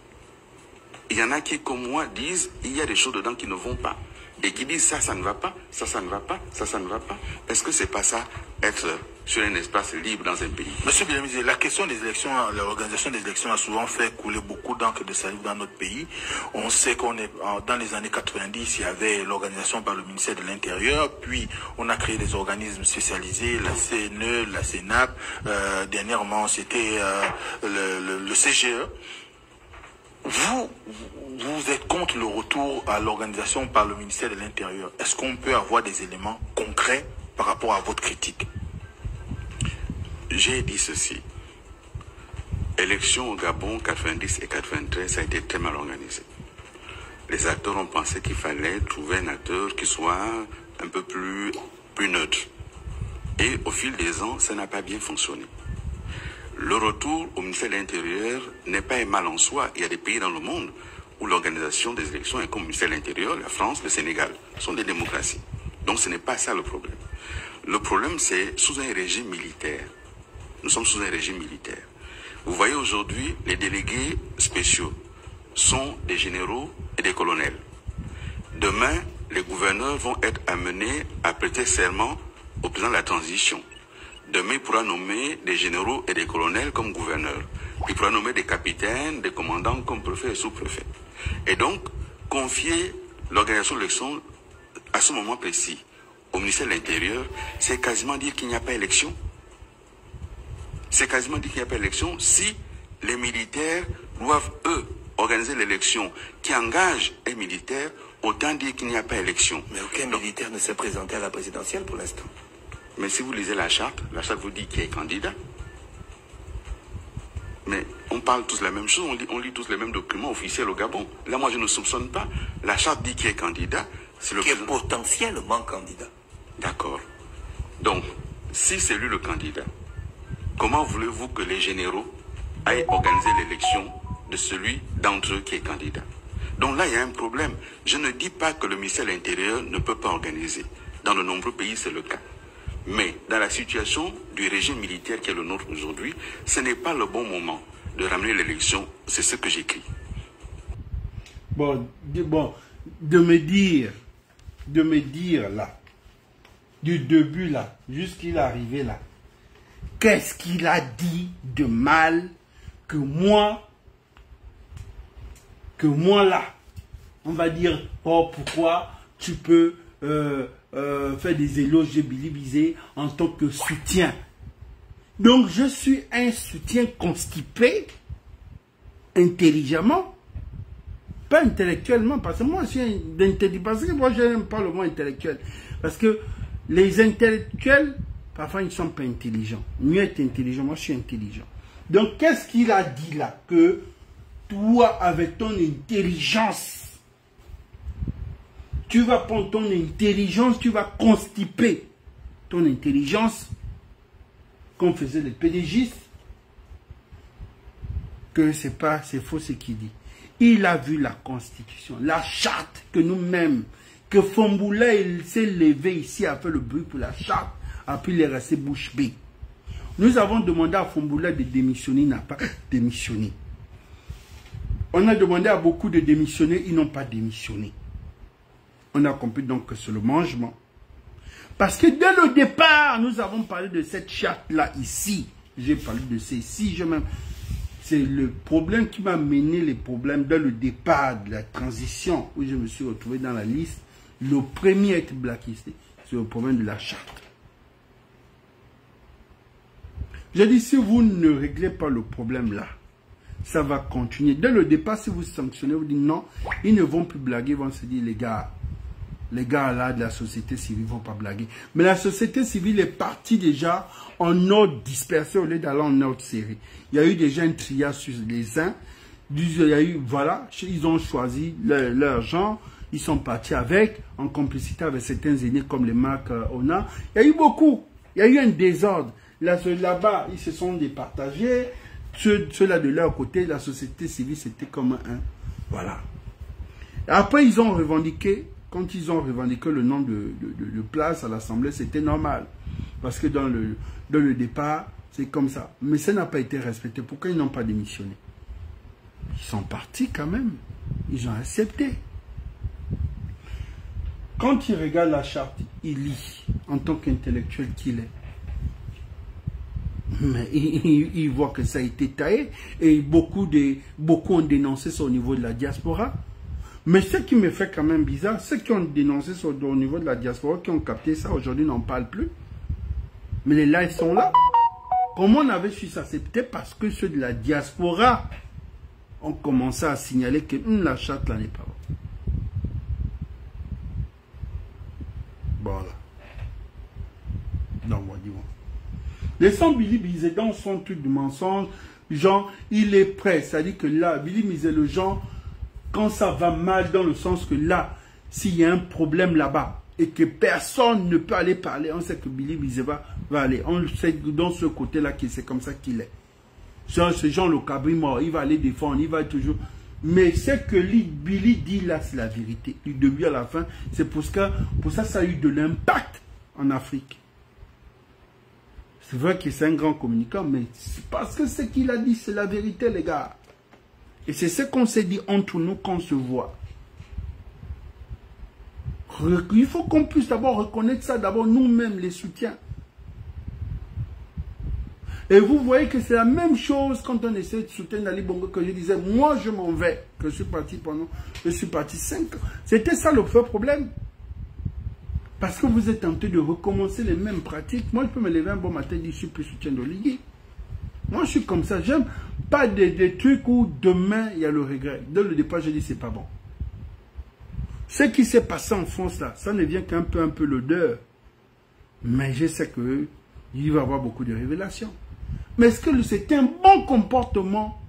Il y en a qui, comme moi, disent il y a des choses dedans qui ne vont pas. Et qui disent ça ne va pas, ça ne va pas, ça ne va pas. Est-ce que c'est pas ça, être sur un espace libre dans un pays? Monsieur Béléminzi, la question des élections, l'organisation des élections a souvent fait couler beaucoup d'encre de salive dans notre pays. On sait qu'on est dans les années 90, il y avait l'organisation par le ministère de l'Intérieur, puis on a créé des organismes spécialisés, la CNE, la CENAP, dernièrement c'était le CGE. Vous êtes contre le retour à l'organisation par le ministère de l'Intérieur. Est-ce qu'on peut avoir des éléments concrets par rapport à votre critique? J'ai dit ceci. Élections au Gabon, 90 et 93, ça a été très mal organisé. Les acteurs ont pensé qu'il fallait trouver un acteur qui soit un peu plus neutre. Et au fil des ans, ça n'a pas bien fonctionné. Le retour au ministère de l'Intérieur n'est pas un mal en soi. Il y a des pays dans le monde où l'organisation des élections est comme le ministère de l'Intérieur, la France, le Sénégal. Ce sont des démocraties. Donc ce n'est pas ça le problème. Le problème, c'est sous un régime militaire. Nous sommes sous un régime militaire. Vous voyez aujourd'hui, les délégués spéciaux sont des généraux et des colonels. Demain, les gouverneurs vont être amenés à prêter serment au président de la transition. Demain, il pourra nommer des généraux et des colonels comme gouverneurs. Il pourra nommer des capitaines, des commandants comme préfets et sous-préfets. Et donc, confier l'organisation de l'élection à ce moment précis au ministère de l'Intérieur, c'est quasiment dire qu'il n'y a pas élection. C'est quasiment dire qu'il n'y a pas élection si les militaires doivent, eux, organiser l'élection qui engage un militaire, autant dire qu'il n'y a pas élection. Mais aucun militaire ne s'est présenté à la présidentielle pour l'instant. Mais si vous lisez la charte vous dit qui est candidat. Mais on parle tous la même chose, on lit tous les mêmes documents officiels au Gabon. Là, moi, je ne soupçonne pas. La charte dit qui est candidat. C'est le qui est potentiellement candidat. D'accord. Donc, si c'est lui le candidat, comment voulez-vous que les généraux aillent organiser l'élection de celui d'entre eux qui est candidat? Donc là, il y a un problème. Je ne dis pas que le ministère de l'Intérieur ne peut pas organiser. Dans de nombreux pays, c'est le cas. Mais dans la situation du régime militaire qui est le nôtre aujourd'hui, ce n'est pas le bon moment de ramener l'élection. C'est ce que j'écris. Bon, de me dire là, du début là, jusqu'il est arrivé là, qu'est-ce qu'il a dit de mal que moi là, on va dire, oh, pourquoi tu peux faire des éloges de Billy Bizet en tant que soutien. Donc, je suis un soutien constipé, intelligemment, pas intellectuellement, parce que moi, je suis intelligent, parce que moi, je n'aime pas le mot intellectuel. Parce que les intellectuels, parfois, ils ne sont pas intelligents. Mieux être intelligent, moi, je suis intelligent. Donc, qu'est-ce qu'il a dit là? Que toi, avec ton intelligence, tu vas prendre ton intelligence, tu vas constiper ton intelligence, comme faisaient les pédégistes, que c'est faux ce qu'il dit. Il a vu la Constitution, la charte que nous-mêmes, que Fomboula, il s'est levé ici, a fait le bruit pour la charte, puis il est resté bouche bée. Nous avons demandé à Fomboula de démissionner, il n'a pas démissionné. On a demandé à beaucoup de démissionner, ils n'ont pas démissionné. On a compris donc que c'est le mangement. Parce que dès le départ, nous avons parlé de cette charte-là ici. J'ai parlé de ceci, c'est le problème qui m'a mené les problèmes dès le départ de la transition, où je me suis retrouvé dans la liste. Le premier à être blacklisté, c'est le problème de la charte. J'ai dit, si vous ne réglez pas le problème là, ça va continuer. Dès le départ, si vous sanctionnez, vous dites non, ils ne vont plus blaguer, ils vont se dire, les gars là de la société civile ne vont pas blaguer. Mais la société civile est partie déjà en ordre dispersé au lieu d'aller en ordre serré. Il y a eu déjà un triage sur les uns. Il y a eu, voilà, ils ont choisi leur genre. Ils sont partis avec, en complicité avec certains aînés comme les Marc Ona. Il y a eu beaucoup. Il y a eu un désordre. Là-bas, ils se sont départagés. Ceux-là de leur côté, la société civile, c'était comme un. Voilà. Et après, ils ont revendiqué. Quand ils ont revendiqué le nombre de places à l'Assemblée, c'était normal. Parce que dans le départ, c'est comme ça. Mais ça n'a pas été respecté. Pourquoi ils n'ont pas démissionné? Ils sont partis quand même. Ils ont accepté. Quand il regarde la charte, il lit en tant qu'intellectuel qu'il est. Mais il voit que ça a été taillé. Et beaucoup ont dénoncé ça au niveau de la diaspora. Mais ce qui me fait quand même bizarre, ceux qui ont dénoncé ça au niveau de la diaspora, qui ont capté ça, aujourd'hui n'en parlent plus. Mais les lives sont là. Comment on avait su ça? C'est peut-être parce que ceux de la diaspora ont commencé à signaler que la charte là n'est pas bonne. Voilà. Non, moi, dis-moi. Les 100 Billy Bizet dans son truc de mensonge, genre, il est prêt. C'est-à-dire que là, Billy Bizet, le genre, quand ça va mal, dans le sens que là, s'il y a un problème là-bas, et que personne ne peut aller parler, on sait que Billy Bizet va aller. On sait que dans ce côté-là, c'est comme ça qu'il est. Ce genre, le cabri mort, il va aller défendre, il va toujours... Mais ce que Billy dit là, c'est la vérité. Du début à la fin, c'est pour ça ça a eu de l'impact en Afrique. C'est vrai que c'est un grand communicant, mais c'est parce que ce qu'il a dit, c'est la vérité, les gars. Et c'est ce qu'on s'est dit entre nous quand on se voit. Il faut qu'on puisse d'abord reconnaître ça, d'abord nous-mêmes, les soutiens. Et vous voyez que c'est la même chose quand on essaie de soutenir Ali Bongo, que je disais, moi je m'en vais, que je suis parti 5 ans. C'était ça le vrai problème. Parce que vous êtes tenté de recommencer les mêmes pratiques. Moi je peux me lever un bon matin et dire, je suis plus soutien d'Oligui. Moi je suis comme ça, j'aime pas des trucs où demain il y a le regret. Dès le départ je dis, c'est pas bon. Ce qui s'est passé en France là, ça ne vient qu'un peu l'odeur. Mais je sais qu'il va y avoir beaucoup de révélations. Mais est-ce que c'est un bon comportement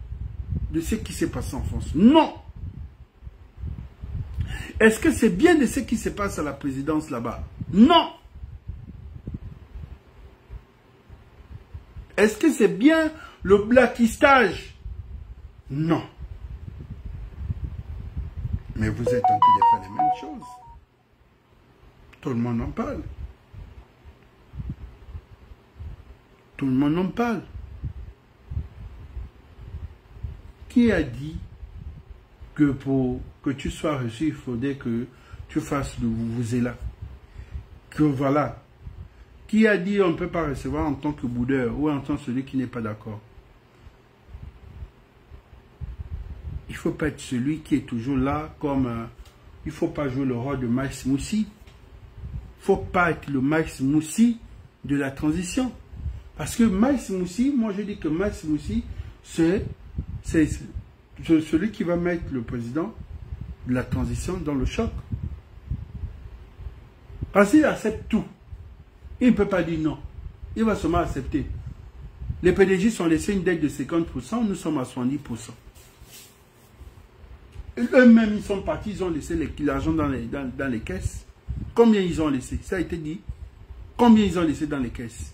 de ce qui s'est passé en France? Non. Est-ce que c'est bien de ce qui se passe à la présidence là-bas? Non. Est-ce que c'est bien le blackistage? Non. Mais vous êtes tenté de faire les mêmes choses. Tout le monde en parle. Tout le monde en parle. Qui a dit que pour que tu sois reçu, il faudrait que tu fasses le vous-vous-là? Que voilà. Qui a dit on ne peut pas recevoir en tant que boudeur ou en tant que celui qui n'est pas d'accord? il ne faut pas être celui qui est toujours là comme... il ne faut pas jouer le rôle de Maïs Moussi. Il ne faut pas être le Maïs Moussi de la transition. Parce que Maïs Moussi, moi je dis que Maïs Moussi, c'est celui qui va mettre le président de la transition dans le choc. Parce qu'il accepte tout. Il ne peut pas dire non. Il va seulement accepter. Les PDG sont laissés une dette de 50%, nous sommes à 70%. Eux-mêmes, ils sont partis, ils ont laissé l'argent dans les caisses. Combien ils ont laissé? Ça a été dit. Combien ils ont laissé dans les caisses?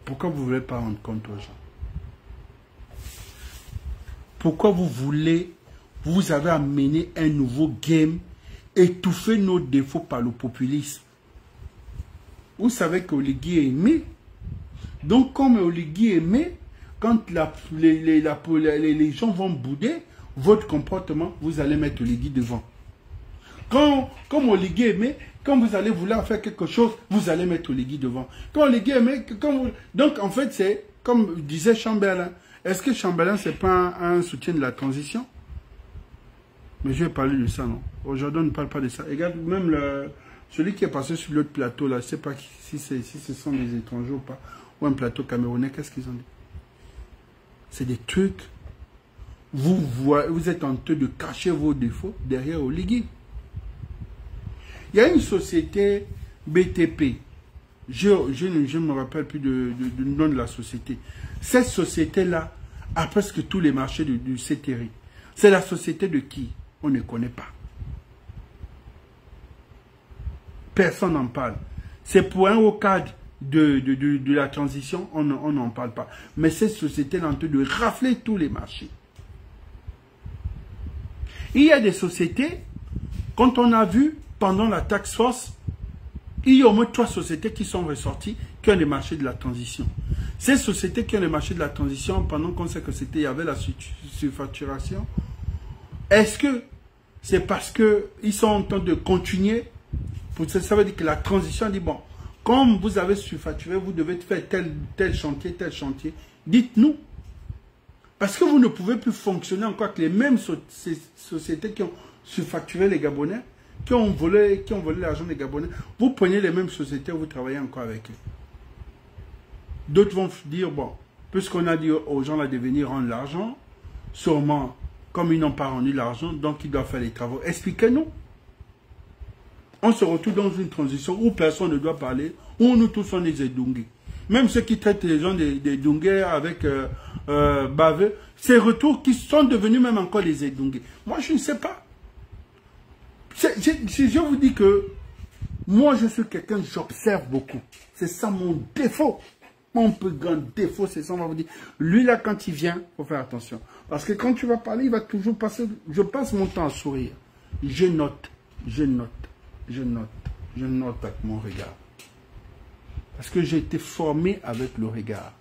Pourquoi vous ne voulez pas rendre compte aux gens? Pourquoi vous avez amené un nouveau game, étouffer nos défauts par le populisme? Vous savez qu'Oligui est aimé. Donc, comme Oligui est aimé, quand les gens vont bouder, votre comportement, vous allez mettre Oligui devant. Comme Oligui est aimé, quand vous allez vouloir faire quelque chose, vous allez mettre Oligui devant. Quand Oligui est aimé, donc en fait, c'est comme disait Chamberlain. Est-ce que Chamberlain, ce n'est pas un soutien de la transition? Mais je vais parler de ça, non? Aujourd'hui, on ne parle pas de ça. Regarde, même celui qui est passé sur l'autre plateau, là, je ne sais pas si ce sont des étrangers ou pas, ou un plateau camerounais, qu'est-ce qu'ils ont dit? C'est des trucs. Vous êtes en train de cacher vos défauts derrière Oligui. Il y a une société BTP. Je ne me rappelle plus du nom de la société. Cette société-là a presque tous les marchés du CTRI. C'est la société de qui? On ne connaît pas. Personne n'en parle. C'est pour un haut cadre de la transition, on n'en parle pas. Mais cette société est en train de rafler tous les marchés. Il y a des sociétés, quand on a vu pendant la task force, il y a au moins 3 sociétés qui sont ressorties, qui ont les marchés de la transition. Ces sociétés qui ont les marchés de la transition, pendant qu'on sait que il y avait la surfacturation, est-ce que c'est parce qu'ils sont en train de continuer? Ça veut dire que la transition dit, bon, comme vous avez surfacturé, vous devez faire tel chantier, dites-nous. Parce que vous ne pouvez plus fonctionner encore avec les mêmes sociétés qui ont surfacturé les Gabonais, qui ont volé l'argent des Gabonais. Vous prenez les mêmes sociétés, vous travaillez encore avec eux. D'autres vont dire, bon, puisqu'on a dit aux gens là de venir rendre l'argent, sûrement, comme ils n'ont pas rendu l'argent, donc ils doivent faire les travaux. Expliquez-nous. On se retrouve dans une transition où personne ne doit parler, où nous tous sommes des Edungués. Même ceux qui traitent les gens des Dungués avec baveux, ces retours qui sont devenus même encore des Edungués. Moi, je ne sais pas. Je vous dis que moi, je suis quelqu'un, j'observe beaucoup. C'est ça mon défaut. Mon plus grand défaut, c'est ça, on va vous dire. Lui, là, quand il vient, il faut faire attention. Parce que quand tu vas parler, il va toujours passer... Je passe mon temps à sourire. Je note avec mon regard. Parce que j'ai été formé avec le regard.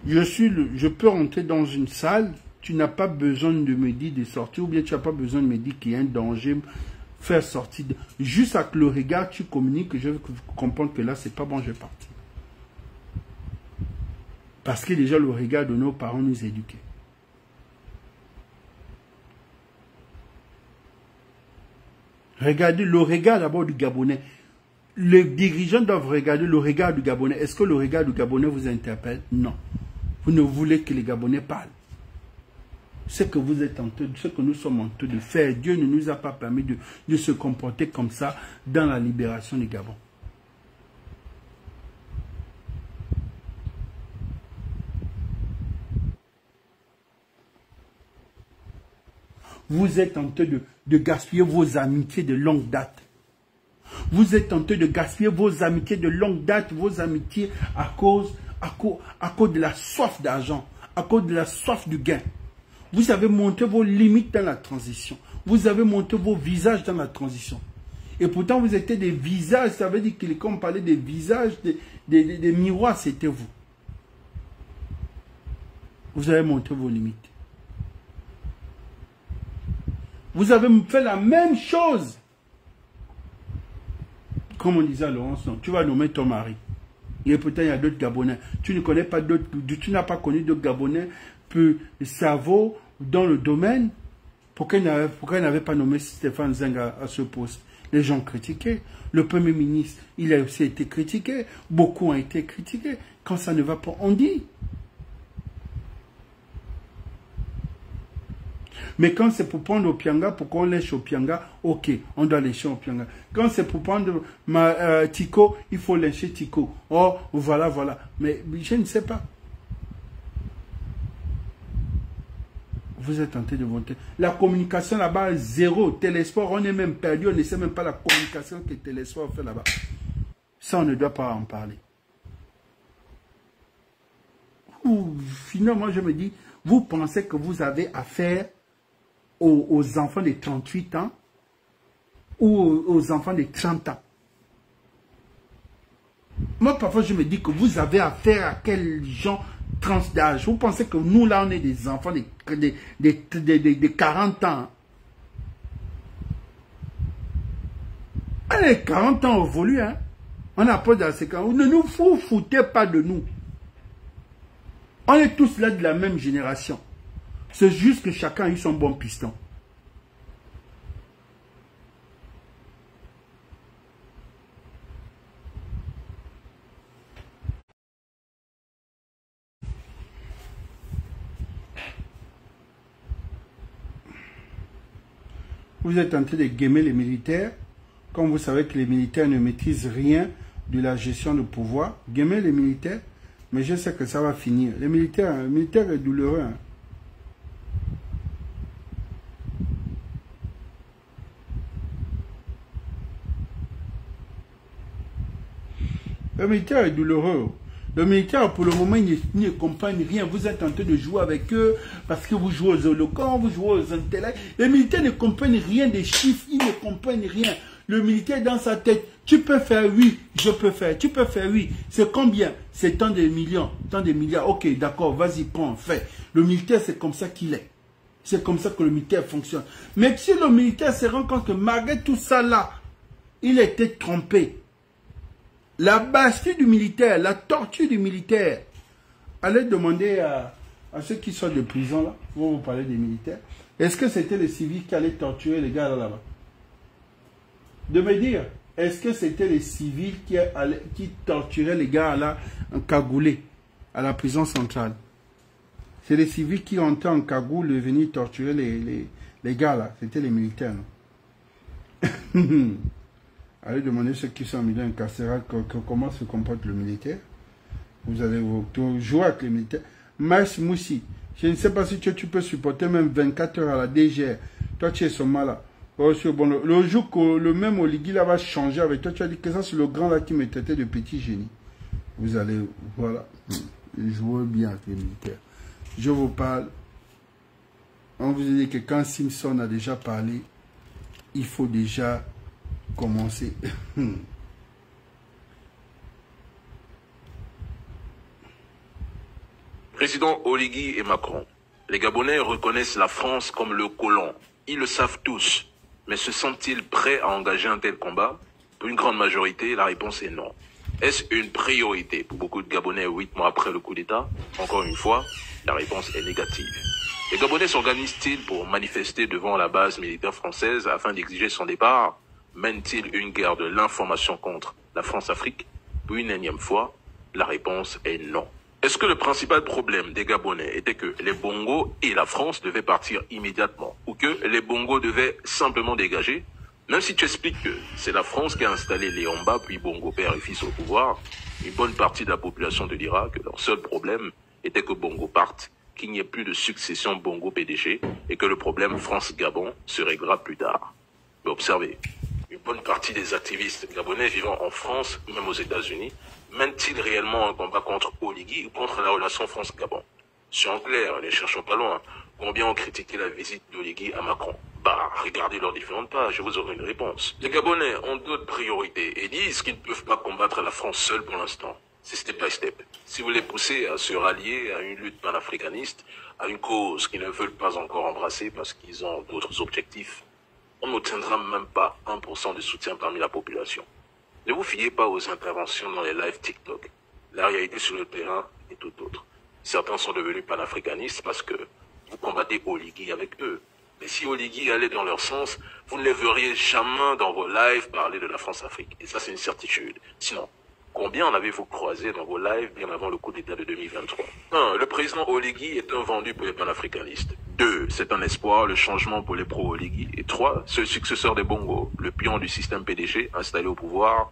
Je peux rentrer dans une salle, tu n'as pas besoin de me dire de sortir, ou bien tu n'as pas besoin de me dire qu'il y a un danger, faire sortir. Juste avec le regard, tu communiques, que je veux comprendre que là, c'est pas bon, je vais partir. Parce que déjà, le regard de nos parents nous éduquait. Regardez le regard d'abord du Gabonais. Les dirigeants doivent regarder le regard du Gabonais. Est-ce que le regard du Gabonais vous interpelle? Non. Vous ne voulez que les Gabonais parlent. Ce que vous êtes en train, ce que nous sommes en train de faire, Dieu ne nous a pas permis de se comporter comme ça dans la libération du Gabon. Vous êtes en train de gaspiller vos amitiés de longue date. Vous êtes en train de gaspiller vos amitiés de longue date, vos amitiés à cause de la soif d'argent, à cause de la soif du gain. Vous avez montré vos limites dans la transition. Vous avez montré vos visages dans la transition. Et pourtant, vous étiez des visages, ça veut dire que quand on parlait des visages, des miroirs, c'était vous. Vous avez montré vos limites. Vous avez fait la même chose. Comme on disait à Laurence, non, tu vas nommer ton mari. Et pourtant, il y a d'autres Gabonais. Tu ne connais pas d'autres, tu n'as pas connu d'autres Gabonais peu cerveau dans le domaine. Pourquoi il n'avait pas nommé Stéphane Zenga à ce poste? Les gens critiquaient. Le Premier ministre, il a aussi été critiqué. Beaucoup ont été critiqués. Quand ça ne va pas, on dit. Mais quand c'est pour prendre Opianga, pour qu'on lèche Opianga, ok, on doit lécher Opianga. Quand c'est pour prendre Tico, il faut lècher Tico. Oh, voilà, voilà. Mais je ne sais pas. Vous êtes tenté de voter. La communication là-bas, zéro. Télésport, on est même perdu. On ne sait même pas la communication que Télésport fait là-bas. Ça, on ne doit pas en parler. Finalement, je me dis, vous pensez que vous avez affaire aux enfants de 38 ans ou aux enfants de 30 ans. Moi, parfois, je me dis que vous avez affaire à quels gens tranche d'âge. Vous pensez que nous, là, on est des enfants de 40 ans. Allez, 40 ans au volu, hein. On n'a pas dans ces cas. Ne nous foutez pas de nous. On est tous là de la même génération. C'est juste que chacun a eu son bon piston. Vous êtes en train de gamer les militaires, comme vous savez que les militaires ne maîtrisent rien de la gestion de pouvoir. Gamer les militaires, mais je sais que ça va finir. Les militaires, le militaire est douloureux. Hein. Le militaire est douloureux. Le militaire, pour le moment, il ne comprennent rien. Vous êtes en train de jouer avec eux parce que vous jouez aux holocaustes, vous jouez aux intellects. Les militaires ne comprennent rien des chiffres, ils ne comprennent rien. Le militaire dans sa tête, tu peux faire oui, je peux faire. Tu peux faire oui. C'est combien? C'est tant de millions, tant de milliards. Ok, d'accord, vas-y, prends, fais. Le militaire, c'est comme ça qu'il est. C'est comme ça que le militaire fonctionne. Mais si le militaire se rend compte que malgré tout ça là, il a été trompé. La bastille du militaire, la torture du militaire. Allez demander à ceux qui sortent de prison là, vous parlez des militaires, est-ce que c'était les civils qui allaient torturer les gars là-bas? De me dire, est-ce que c'était les civils qui torturaient les gars là, en cagoulé, à la prison centrale? C'est les civils qui entraient en cagoule et venaient torturer les gars là, c'était les militaires, non? Allez demander ceux qui sont en milieu incarcéral comment se comporte le militaire. Vous allez jouer avec les militaires. Mars Moussi, je ne sais pas si tu peux supporter même 24 heures à la DGR. Toi, tu es son mal là. Bon, le jour que le même Oligui là va changer avec toi, tu as dit que ça c'est le grand là qui me traitait de petit génie. Vous allez, voilà, jouer bien avec les militaires. Je vous parle. On vous dit que quand Simpson a déjà parlé, il faut déjà commencer. Président Oligui et Macron, les Gabonais reconnaissent la France comme le colon. Ils le savent tous. Mais se sentent-ils prêts à engager un tel combat? Pour une grande majorité, la réponse est non. Est-ce une priorité pour beaucoup de Gabonais 8 mois après le coup d'État? Encore une fois, la réponse est négative. Les Gabonais s'organisent-ils pour manifester devant la base militaire française afin d'exiger son départ? Mènent-ils une guerre de l'information contre la France-Afrique? Pour une énième fois, la réponse est non. Est-ce que le principal problème des Gabonais était que les Bongos et la France devaient partir immédiatement ou que les Bongos devaient simplement dégager? Même si tu expliques que c'est la France qui a installé les Yomba puis Bongo père et fils au pouvoir, une bonne partie de la population te dira que leur seul problème était que Bongo parte, qu'il n'y ait plus de succession Bongo-PDG et que le problème France-Gabon se réglera plus tard. Mais observez, une bonne partie des activistes gabonais vivant en France, même aux États-Unis, mènent-ils réellement un combat contre Oligui ou contre la relation France-Gabon? C'est en clair, ne cherchons pas loin. Combien ont critiqué la visite d'Oligui à Macron? Bah, regardez leurs différentes pages et vous aurez une réponse. Les Gabonais ont d'autres priorités et disent qu'ils ne peuvent pas combattre la France seuls pour l'instant. C'est step by step. Si vous les poussez à se rallier à une lutte panafricaniste, à une cause qu'ils ne veulent pas encore embrasser parce qu'ils ont d'autres objectifs, on n'obtiendra même pas 1% de soutien parmi la population. Ne vous fiez pas aux interventions dans les lives TikTok. La réalité sur le terrain est tout autre. Certains sont devenus panafricanistes parce que vous combattez Oligui avec eux. Mais si Oligui allait dans leur sens, vous ne les verriez jamais dans vos lives parler de la France-Afrique. Et ça, c'est une certitude. Sinon, combien en avez-vous croisé dans vos lives bien avant le coup d'État de 2023? 1. Le président Oligui est un vendu pour les panafricanistes. 2. C'est un espoir, le changement pour les pro-Oligui. Et 3. C'est le successeur des Bongo, le pion du système PDG installé au pouvoir.